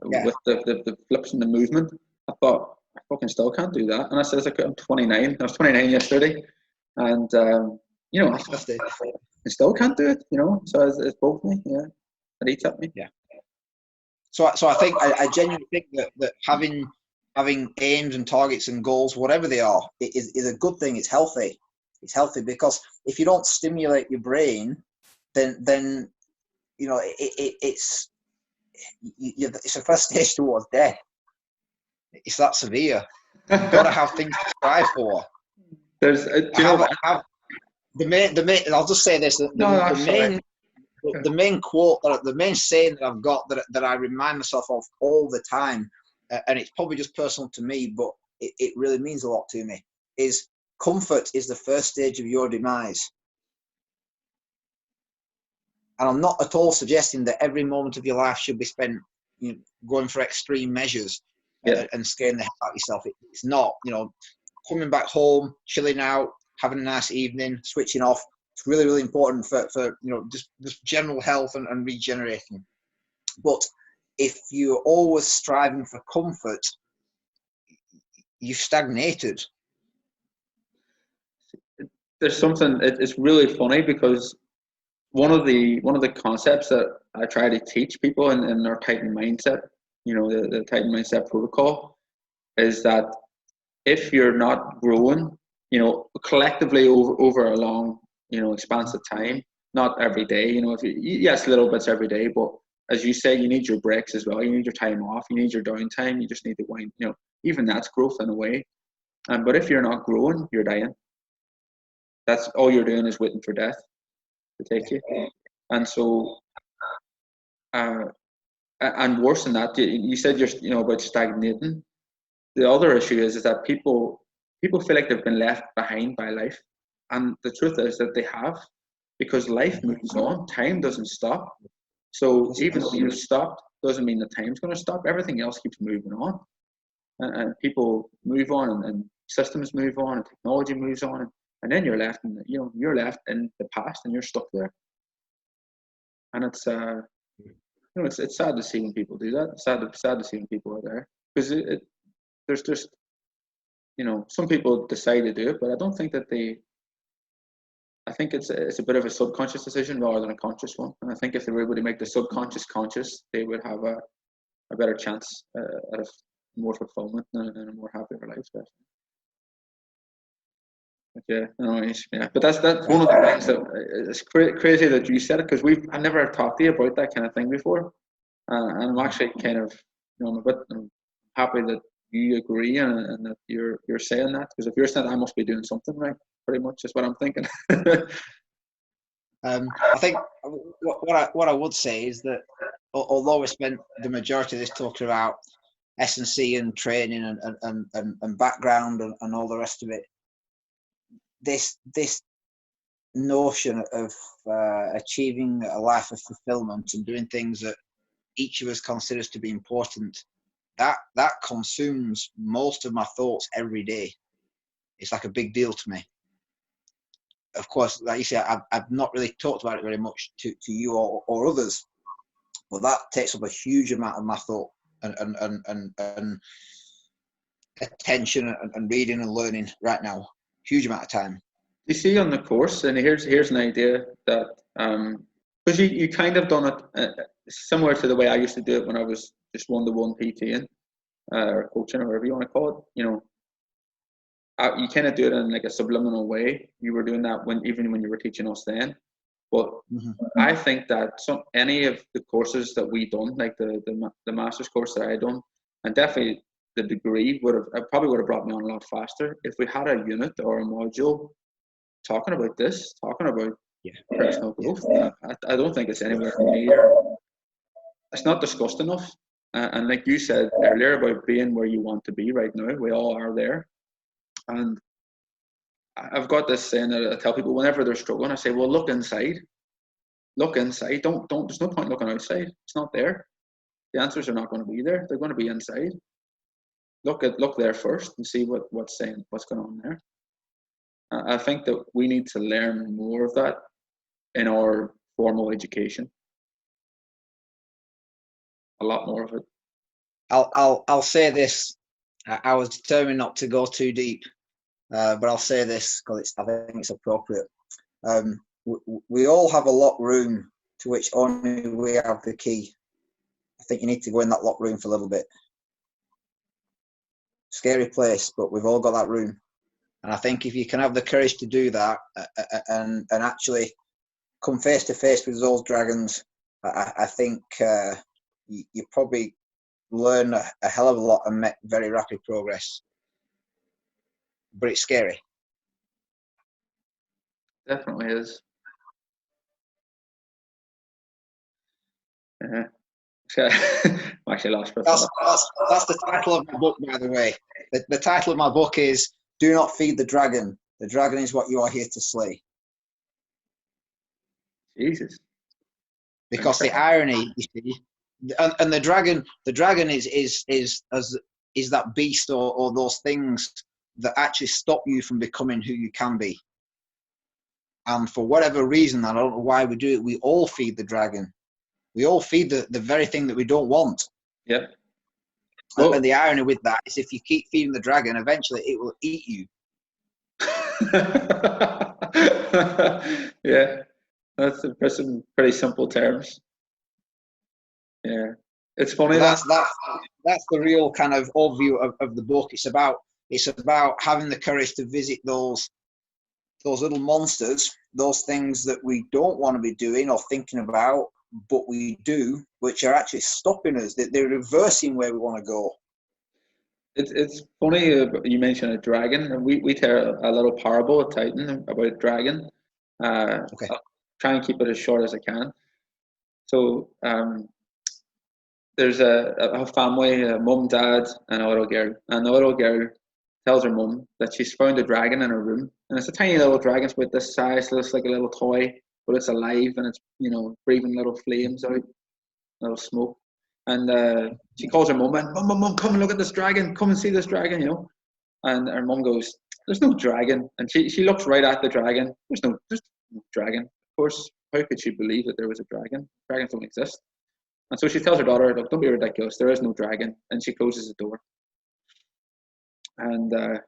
with the flips and the movement. I thought, I fucking still can't do that. And I said, I'm 29. I was 29 yesterday. And, you know, I still can't do it, you know. So it's broke me, yeah. It eats at me. Yeah. So I think, I genuinely think that having aims and targets and goals, whatever they are, is a good thing. It's healthy. It's healthy because if you don't stimulate your brain, then you know, it's a first stage towards death. It's that severe. You've got to have things to strive for. There's, the main. I'll just say this: the But the main quote, the main saying that I've got that I remind myself of all the time, and it's probably just personal to me, but it really means a lot to me, is comfort is the first stage of your demise. And I'm not at all suggesting that every moment of your life should be spent, going for extreme measures and scaring the hell out of yourself. It's not, coming back home, chilling out, having a nice evening, switching off. It's really, really important for just general health and regenerating. But if you're always striving for comfort, you've stagnated. There's something. It's really funny because one of the concepts that I try to teach people in their Titan mindset, the Titan mindset protocol, is that if you're not growing, collectively over a long, expanse of time, not every day, if yes, little bits every day, but as you say, you need your breaks as well. You need your time off. You need your downtime. You just need to wind, even that's growth in a way. But if you're not growing, you're dying. That's all you're doing is waiting for death to take you. And so, and worse than that, you said you're, about stagnating. The other issue is that people feel like they've been left behind by life, and the truth is that they have, because life moves on. Time doesn't stop. So even though you've stopped, doesn't mean the time's going to stop. Everything else keeps moving on, and people move on, and systems move on, and technology moves on, and then you're left in you're left in the past, and you're stuck there. And it's it's sad to see when people do that. It's sad to see when people are there, because there's just some people decide to do it, but I don't think that I think it's a bit of a subconscious decision rather than a conscious one. And I think if they were able to make the subconscious conscious, they would have a better chance at a more fulfillment and a more happier life. But yeah. But that's one of the things that it's crazy that you said it, because I never talked to you about that kind of thing before, and I'm actually kind of I'm happy that you agree and that you're saying that, because if you're saying that, I must be doing something right. Pretty much is what I'm thinking. I think what I would say is that although we spent the majority of this talking about S&C and training and background and all the rest of it, this notion of achieving a life of fulfillment and doing things that each of us considers to be important, that consumes most of my thoughts every day. It's like a big deal to me. Of course, like you say, I've not really talked about it very much to you or others, but that takes up a huge amount of my thought and attention and reading and learning right now. Huge amount of time. You see on the course, and here's an idea that because you kind of done it similar to the way I used to do it when I was just one-to-one PTing or coaching or whatever you want to call it. You kind of do it in like a subliminal way. You were doing that even when you were teaching us then. But I think that any of the courses that we done, like the master's course that I done, and definitely the degree probably would have brought me on a lot faster if we had a unit or a module talking about personal growth. I don't think it's anywhere near. It's not discussed enough. And like you said earlier about being where you want to be right now, we all are there. And I've got this saying that I tell people whenever they're struggling, I say, well, look inside. Look inside. Don't. There's no point looking outside. It's not there. The answers are not going to be there. They're going to be inside. Look there first and see what's going on there. I think that we need to learn more of that in our formal education. A lot more of it. I'll say this. I was determined not to go too deep, but I'll say this because I think it's appropriate. We all have a locked room to which only we have the key. I think you need to go in that locked room for a little bit. Scary place, but we've all got that room. And I think if you can have the courage to do that and actually come face to face with those dragons, I think you probably learn a hell of a lot and make very rapid progress. But it's scary. Definitely is. I'm actually lost for That's, thought. that's the title of my book, by the way. The title of my book is "Do Not Feed the Dragon. The dragon is what you are here to slay." Jesus. Because the irony, you see, and the dragon is that beast or those things that actually stop you from becoming who you can be. And for whatever reason, I don't know why we do it, we all feed the dragon. We all feed the very thing that we don't want. Yep. And the irony with that is if you keep feeding the dragon, eventually it will eat you. Yeah, that's in pretty simple terms. Yeah, it's funny That's the real kind of overview of the book. It's about having the courage to visit those little monsters, those things that we don't want to be doing or thinking about, but we do, which are actually stopping us. They're reversing where we want to go. It's funny you mentioned a dragon, and we tell a little parable at Titan about a dragon. Okay. I'll try and keep it as short as I can. So there's a family, a mum, dad, and a little girl, and the little girl tells her mum that she's found a dragon in her room, and it's a tiny little dragon. It's about this size, so it's like a little toy, but it's alive and it's breathing little flames out, little smoke. And she calls her mum and mum, come and look at this dragon. Come and see this dragon, And her mum goes, "There's no dragon." And she looks right at the dragon. There's no dragon. Of course, how could she believe that there was a dragon? Dragons don't exist. And so she tells her daughter, "Look, don't be ridiculous. There is no dragon." And she closes the door. And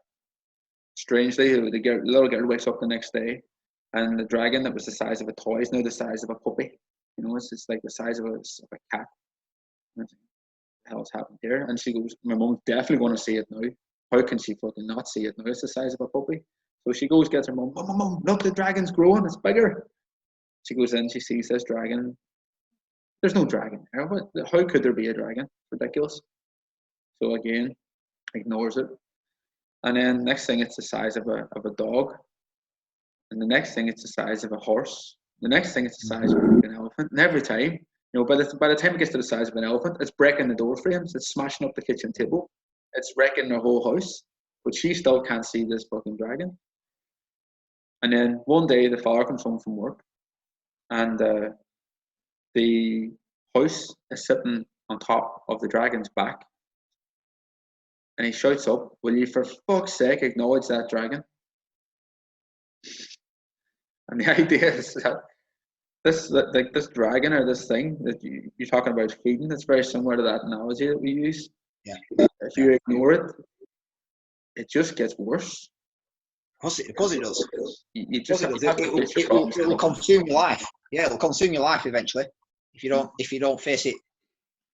strangely, the little girl wakes up the next day, and the dragon that was the size of a toy is now the size of a puppy. It's just like the size of a cat. What the hell's happened here? And she goes, "My mum's definitely going to see it now. How can she fucking not see it now? It's the size of a puppy." So she goes, gets her mum. Mum, look, the dragon's growing. It's bigger. She goes in, she sees this dragon. There's no dragon there. How could there be a dragon? Ridiculous. So again, ignores it. And then next thing, it's the size of a dog. And the next thing, it's the size of a horse. The next thing, it's the size of an elephant. And every time, by the time it gets to the size of an elephant, it's breaking the door frames. It's smashing up the kitchen table. It's wrecking the whole house. But she still can't see this fucking dragon. And then one day, the father comes home from work, and the house is sitting on top of the dragon's back. And he shouts up, "Will you for fuck's sake acknowledge that dragon?" And the idea is that this dragon or this thing that you're talking about feeding, it's very similar to that analogy that we use. Yeah. If you ignore it, it just gets worse. Of course it does. You just have it will consume your life. Yeah, it'll consume your life eventually if you don't face it,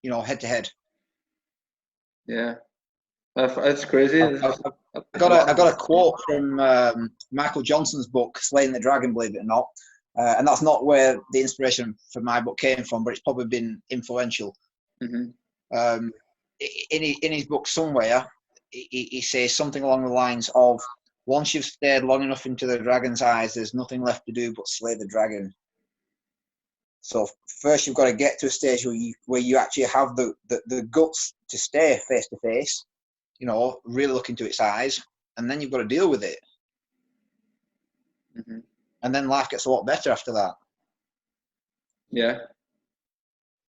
head to head. Yeah, it's crazy. I got a quote from Michael Johnson's book, Slaying the Dragon, believe it or not, and that's not where the inspiration for my book came from, but it's probably been influential. Mm-hmm. In his book somewhere, he says something along the lines of, "Once you've stared long enough into the dragon's eyes, there's nothing left to do but slay the dragon." So first, you've got to get to a stage where you actually have the guts to stare face to face, really look into its eyes, and then you've got to deal with it. Mm-hmm. And then life gets a lot better after that. Yeah.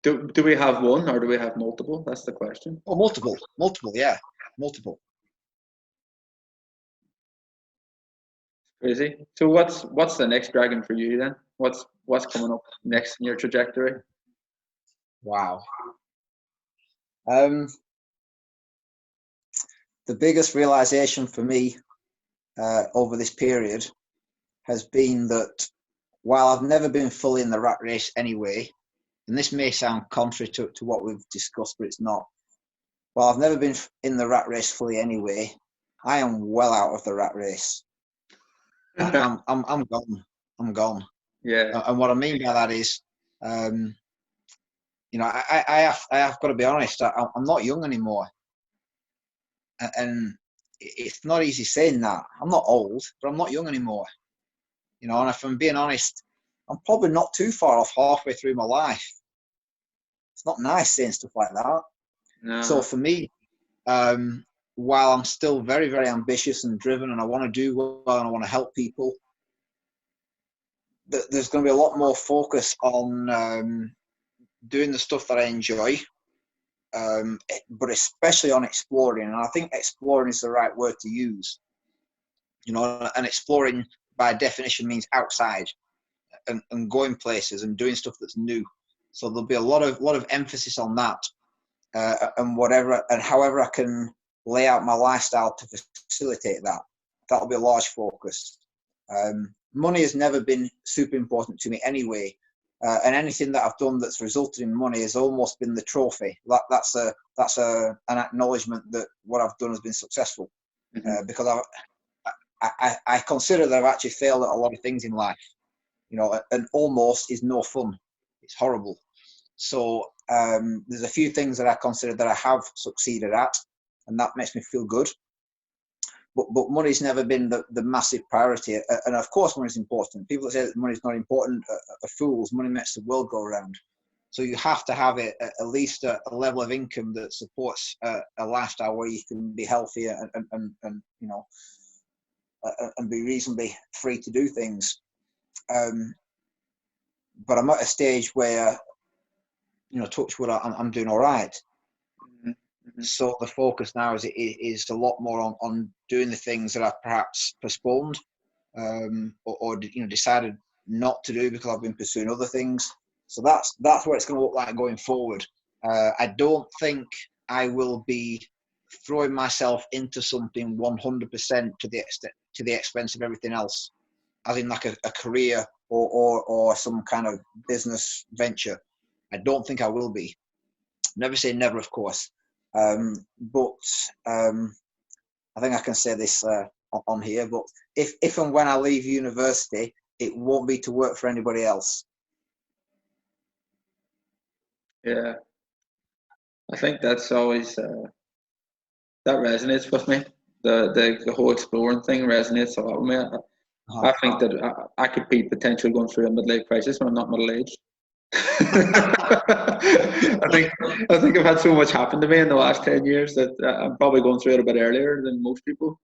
Do we have one or do we have multiple? That's the question. Oh, multiple, yeah, multiple. Crazy. So what's the next dragon for you then? What's coming up next in your trajectory? Wow. The biggest realization for me over this period has been that while I've never been fully in the rat race anyway, and this may sound contrary to what we've discussed, but it's not. While I've never been in the rat race fully anyway, I am well out of the rat race. I'm gone. I'm gone. Yeah. And what I mean by that is, I have got to be honest. I'm not young anymore, and it's not easy saying that. I'm not old, but I'm not young anymore. And if I'm being honest, I'm probably not too far off halfway through my life. It's not nice saying stuff like that. No. So for me, while I'm still very, very ambitious and driven, and I want to do well and I want to help people, there's going to be a lot more focus on doing the stuff that I enjoy, but especially on exploring. And I think exploring is the right word to use. You know, and exploring by definition means outside and going places and doing stuff that's new. So there'll be a lot of emphasis on that, and whatever and however I can lay out my lifestyle to facilitate that. That'll be a large focus. Money has never been super important to me anyway, and anything that I've done that's resulted in money has almost been the trophy. That's an acknowledgement that what I've done has been successful, because I consider that I've actually failed at a lot of things in life. You know, and almost is no fun. It's horrible. So there's a few things that I consider that I have succeeded at, and that makes me feel good. But money's never been the massive priority. And of course, money's important. People that say that money's not important are fools. Money makes the world go round. So you have to have at least a level of income that supports a lifestyle where you can be healthy and you know, and be reasonably free to do things. But I'm at a stage where, you know, touch wood, I'm doing all right. So the focus now is a lot more on doing the things that I've perhaps postponed, or you know, decided not to do because I've been pursuing other things. So that's what it's going to look like going forward. I don't think I will be throwing myself into something 100% to the expense of everything else, as in like a career or some kind of business venture. I don't think I will be. Never say never, of course. But I think I can say this on here. But if and when I leave university, it won't be to work for anybody else. Yeah, I think that's always that resonates with me. The whole exploring thing resonates a lot with me. I think that I could be potentially going through a midlife crisis when I'm not middle aged. I think I've had so much happen to me in the last 10 years that I'm probably going through it a bit earlier than most people.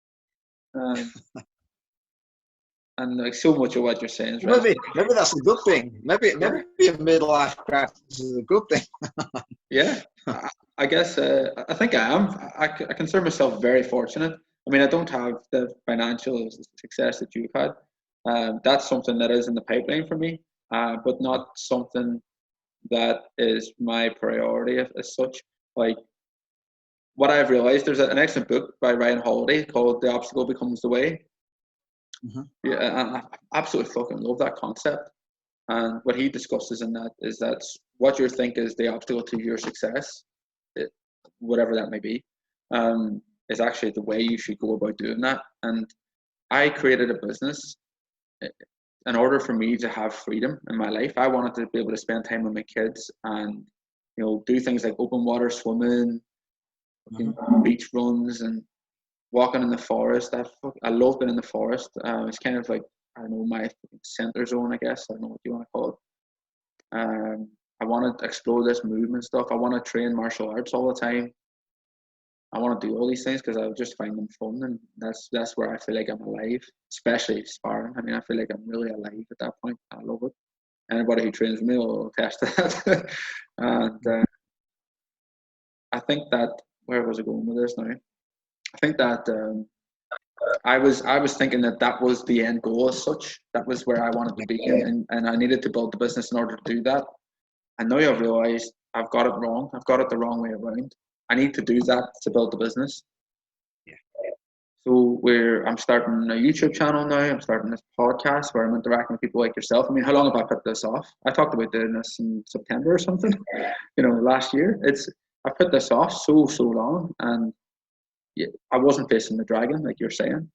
And like so much of what you're saying is right. Maybe that's a good thing. Maybe a midlife crisis is a good thing. Yeah, I guess I think I am. I consider myself very fortunate. I mean, I don't have the financial success that you've had. That's something that is in the pipeline for me, but not something that is my priority as such. Like what I've realized, there's an excellent book by Ryan Holiday called "The Obstacle Becomes the Way." Yeah, I absolutely fucking love that concept. And what he discusses in that is that what you think is the obstacle to your success, whatever that may be, is actually the way you should go about doing that. And I created a business in order for me to have freedom in my life. I wanted to be able to spend time with my kids and, you know, do things like open water swimming, beach runs, and walking in the forest. I love being in the forest. It's kind of like, I don't know, my center zone, I guess. I don't know what you want to call it. I want to explore this movement stuff. I want to train martial arts all the time. I want to do all these things because I just find them fun, and that's where I feel like I'm alive, especially sparring. I mean, I feel like I'm really alive at that point. I love it. Anybody who trains me will attest to that. And I think that, where was I going with this now? I think that I was thinking that was the end goal as such. That was where I wanted to be, and I needed to build the business in order to do that. And now I've realised I've got it wrong. I've got it the wrong way around. I need to do that to build the business. So I'm starting a YouTube channel now. I'm starting this podcast where I'm interacting with people like yourself. I mean, how long have I put this off? I talked about doing this in September or something, last year. I put this off so long, and I wasn't facing the dragon like you're saying.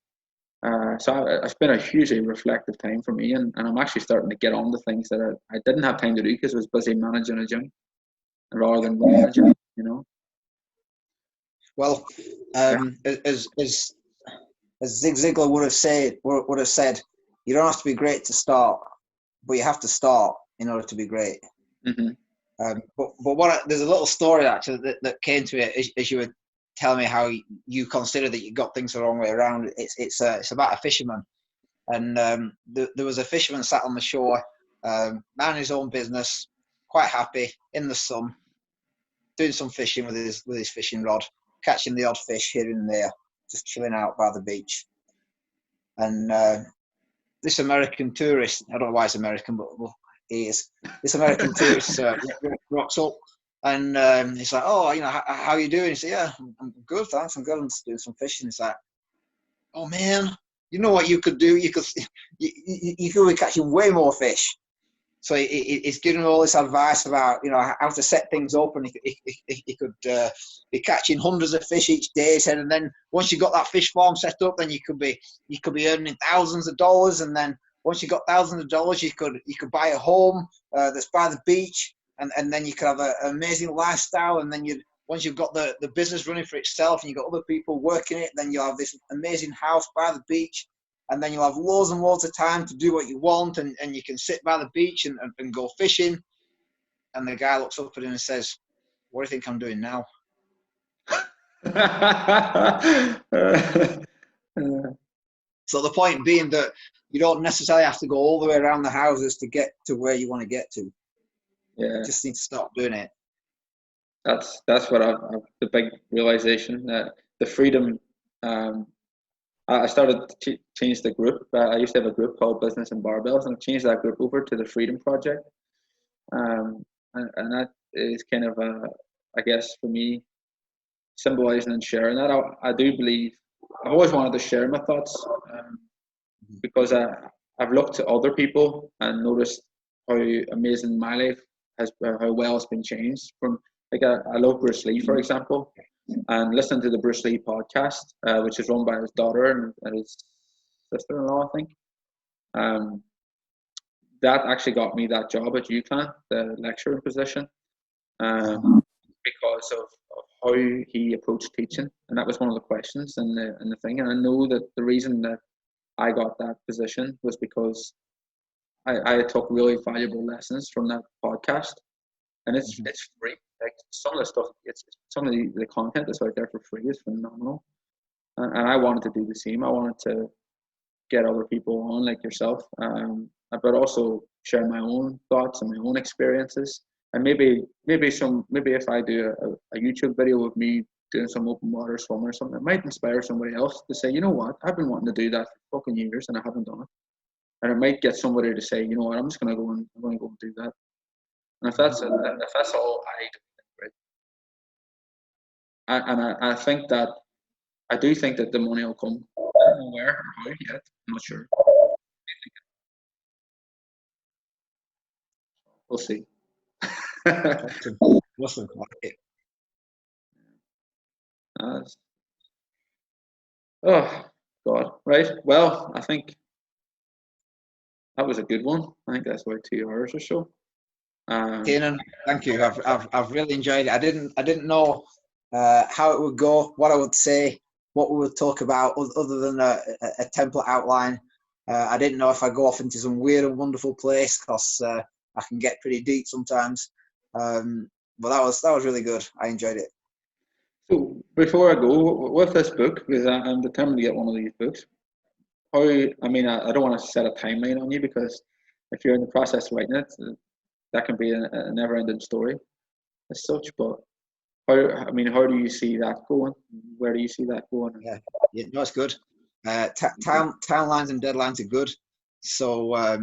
So it's been a hugely reflective time for me, and I'm actually starting to get on the things that I didn't have time to do because I was busy managing a gym rather than managing, Well, as Zig Ziglar would have said, you don't have to be great to start, but you have to start in order to be great. But there's a little story actually that came to me as you were telling me how you consider that you got things the wrong way around. It's about a fisherman, and there was a fisherman sat on the shore, minding his own business, quite happy in the sun, doing some fishing with his fishing rod, catching the odd fish here and there, just chilling out by the beach. And this American tourist, I don't know why he's American, but well, he is. This American tourist rocks up, and he's like, "Oh, how are you doing?" He said, "Yeah, I'm good, thanks. I'm good. I'm just doing some fishing." He's like, "Oh man, you know what you could do? You could be catching way more fish." So he's giving him all this advice about how to set things up, and he could be catching hundreds of fish each day. He said, and then once you got that fish farm set up, then you could be earning thousands of dollars, and then once you got thousands of dollars, you could buy a home that's by the beach, and then you could have an amazing lifestyle, and then once you've got the business running for itself, and you've got other people working it, then you'll have this amazing house by the beach. And then you'll have loads and loads of time to do what you want, and you can sit by the beach and go fishing. And the guy looks up at him and says, "What do you think I'm doing now?" So the point being that you don't necessarily have to go all the way around the houses to get to where you want to get to. Yeah, You just need to stop doing it. that's what I've the big realization that the freedom. I started to change the group. I used to have a group called Business and Barbells, and I changed that group over to the Freedom Project. And that is kind of I guess for me, symbolizing and sharing that. I do believe I've always wanted to share my thoughts because I've looked at other people and noticed how amazing my life how well it's been changed. From like I love Bruce Lee, for example. And listening to the Bruce Lee podcast, which is run by his daughter and his sister-in-law, I think. That actually got me that job at UCLan, the lecturing position, because of how he approached teaching, and that was one of the questions and the thing. And I know that the reason that I got that position was because I took really valuable lessons from that podcast, and it's free. Like some of the stuff, some of the content that's out there for free is phenomenal, and I wanted to do the same. I wanted to get other people on like yourself, but also share my own thoughts and my own experiences. And maybe if I do a YouTube video of me doing some open water swimming or something, it might inspire somebody else to say, you know what, I've been wanting to do that for fucking years and I haven't done it. And it might get somebody to say, you know what, I'm going to go and do that. And if that's all I do, right? And I think that I do think that the money will come. I don't know where or how yet. I'm not sure. We'll see. Awesome. Oh God! Right. Well, I think that was a good one. I think that's about 2 hours or so. Keenan, thank you. I've really enjoyed it. I didn't know how it would go, what I would say, what we would talk about, other than a template outline. I didn't know if I go off into some weird and wonderful place, because I can get pretty deep sometimes. But that was really good. I enjoyed it. So before I go with this book, because I'm determined to get one of these books. I don't want to set a timeline on you, because if you're in the process of writing it, that can be a never-ending story as such. But how do you see that going? Where do you see that going? Yeah, no, it's good. Timelines and deadlines are good. So I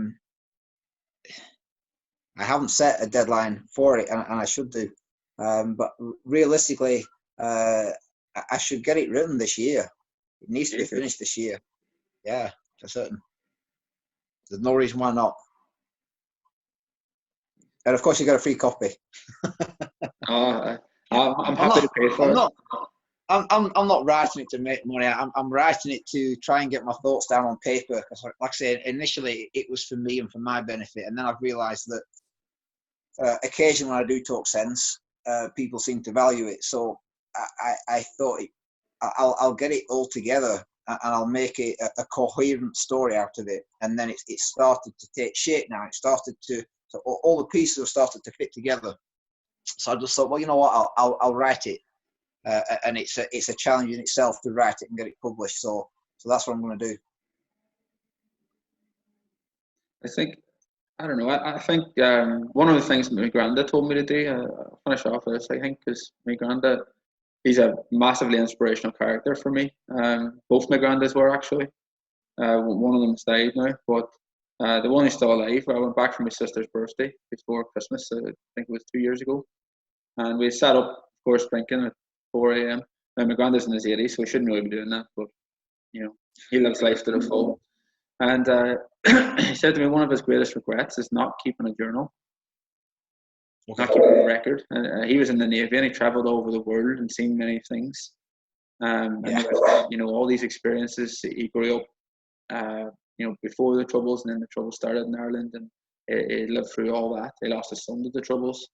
haven't set a deadline for it, and I should do. But realistically, I should get it written this year. It needs to be finished this year. Yeah, for certain. There's no reason why not. And of course, you got a free copy. I'm happy to pay for it. I'm not writing it to make money. I'm writing it to try and get my thoughts down on paper. Because, like I said, initially it was for me and for my benefit, and then I've realised that occasionally when I do talk sense, people seem to value it. So I thought I'll get it all together, and I'll make it a coherent story out of it. And then it started to take shape now. It started to, so all the pieces have started to fit together. So I just thought, well, you know what, I'll write it, and it's a challenge in itself to write it and get it published. So that's what I'm going to do. I don't know. I think one of the things my granddad told me to do. I'll finish off with this. I think because my granddad, he's a massively inspirational character for me. Both my granddads were actually. One of them's died now, but the one who's still alive. I went back for my sister's birthday before Christmas. I think it was 2 years ago, and we sat up, of course, drinking at 4 a.m. Now my granddad's in his 80s, so he shouldn't really be doing that, but you know, he lives life to the full. And he said to me, one of his greatest regrets is not keeping a journal, not keeping a record. He was in the Navy and he travelled all over the world and seen many things. And you know, all these experiences. He grew up, you know, before the Troubles, and then the Troubles started in Ireland, and he lived through all that. He lost his son to the Troubles.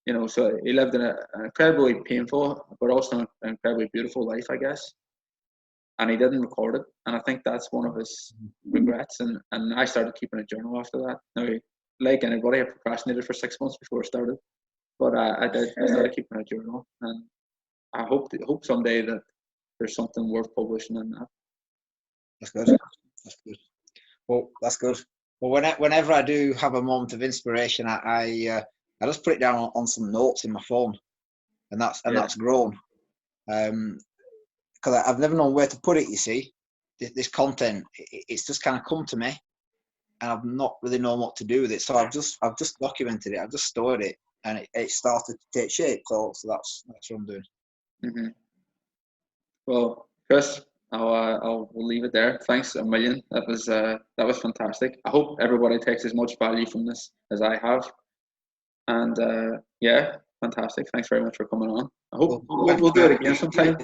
You know, so he lived in an incredibly painful, but also an incredibly beautiful life, I guess. And he didn't record it, and I think that's one of his regrets. And I started keeping a journal after that. Now, like anybody, I procrastinated for 6 months before I started, but I started keeping a journal, and I hope someday that there's something worth publishing in that. That's good. That's good. Well, that's good. Well, whenever I do have a moment of inspiration, I just put it down on some notes in my phone, and that's grown. Because I've never known where to put it. You see, this content, it's just kind of come to me, and I've not really known what to do with it. So I've just documented it. I've just stored it, and it started to take shape. So that's what I'm doing. Mm-hmm. Well, Chris, we'll leave it there. Thanks a million. That was fantastic. I hope everybody takes as much value from this as I have. And yeah, fantastic. Thanks very much for coming on. I hope we'll do it again sometime.